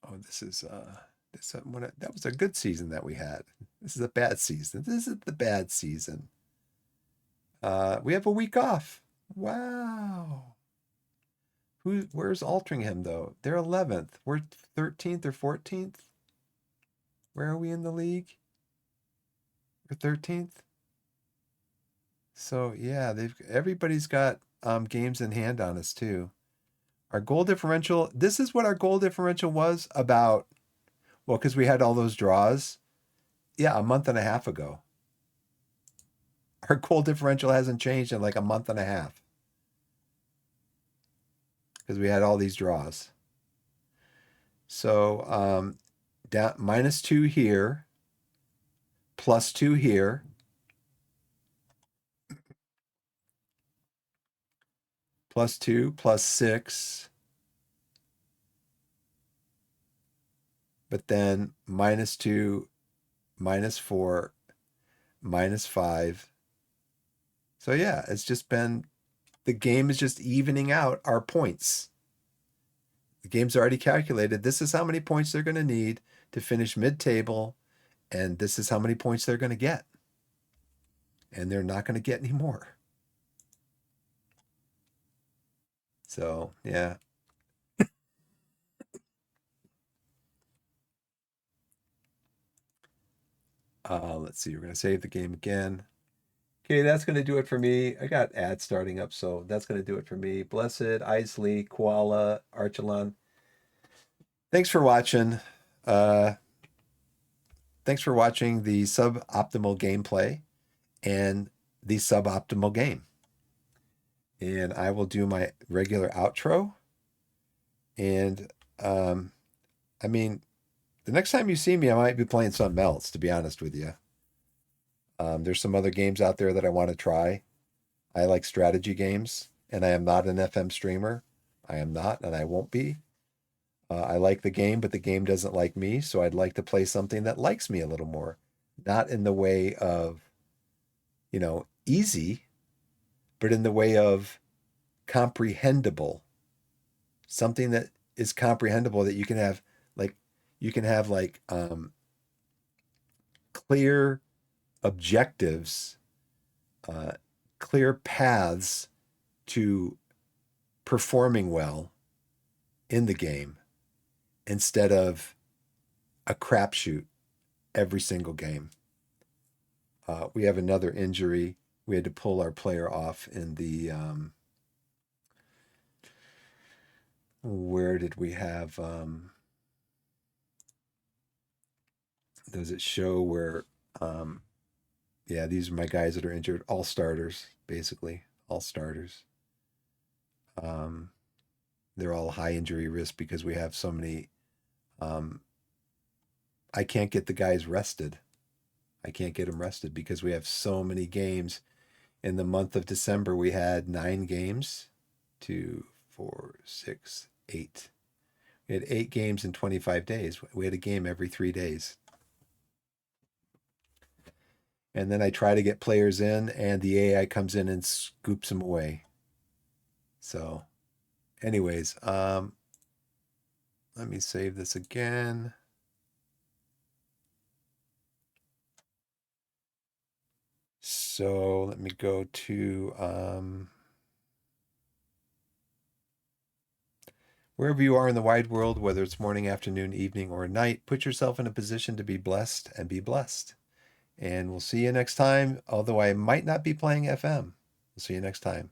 Oh, that was a good season that we had. This is a bad season. This is the bad season. We have a week off. Wow. Where's Altrincham though? They're 11th. We're 13th or 14th. Where are we in the league? We're 13th. So yeah, everybody's got games in hand on us too. Our goal differential, this is what our goal differential was about, well, because we had all those draws. yeah, a month and a half ago. Our goal differential hasn't changed in like a month and a half because we had all these draws. So down -2 here, +2 here, +2, +6, but then -2, -4, -5. So yeah, it's just been, the game is just evening out our points. The game's already calculated. This is how many points they're going to need to finish mid-table, and this is how many points they're going to get. And they're not going to get any more. So, yeah. Let's see. We're going to save the game again. Okay, that's going to do it for me. I got ads starting up, so that's going to do it for me. Blessed, Isley, Koala, Archelon. Thanks for watching. Uh, thanks for watching the suboptimal gameplay and the suboptimal game. And I will do my regular outro. And I mean, the next time you see me, I might be playing something else, to be honest with you. There's some other games out there that I want to try. I like strategy games, and I am not an FM streamer. I am not, and I won't be. I like the game, but the game doesn't like me, so I'd like to play something that likes me a little more. Not in the way of, easy, but in the way of comprehensible. Something that is comprehensible, that you can have clear objectives, uh, clear paths to performing well in the game, instead of a crapshoot every single game. We have another injury. We had to pull our player off in the where did we have does it show where yeah, these are my guys that are injured, all starters, basically all starters. They're all high injury risk because we have so many. I can't get the guys rested. I can't get them rested because we have so many games. In the month of December, we had 9 games. 2, 4, 6, 8. We had 8 games in 25 days. We had a game every 3 days. And then I try to get players in, and the AI comes in and scoops them away. So, anyways, let me save this again. So let me go to wherever you are in the wide world, whether it's morning, afternoon, evening, or night, put yourself in a position to be blessed and be blessed. And we'll see you next time, although I might not be playing FM. We'll see you next time.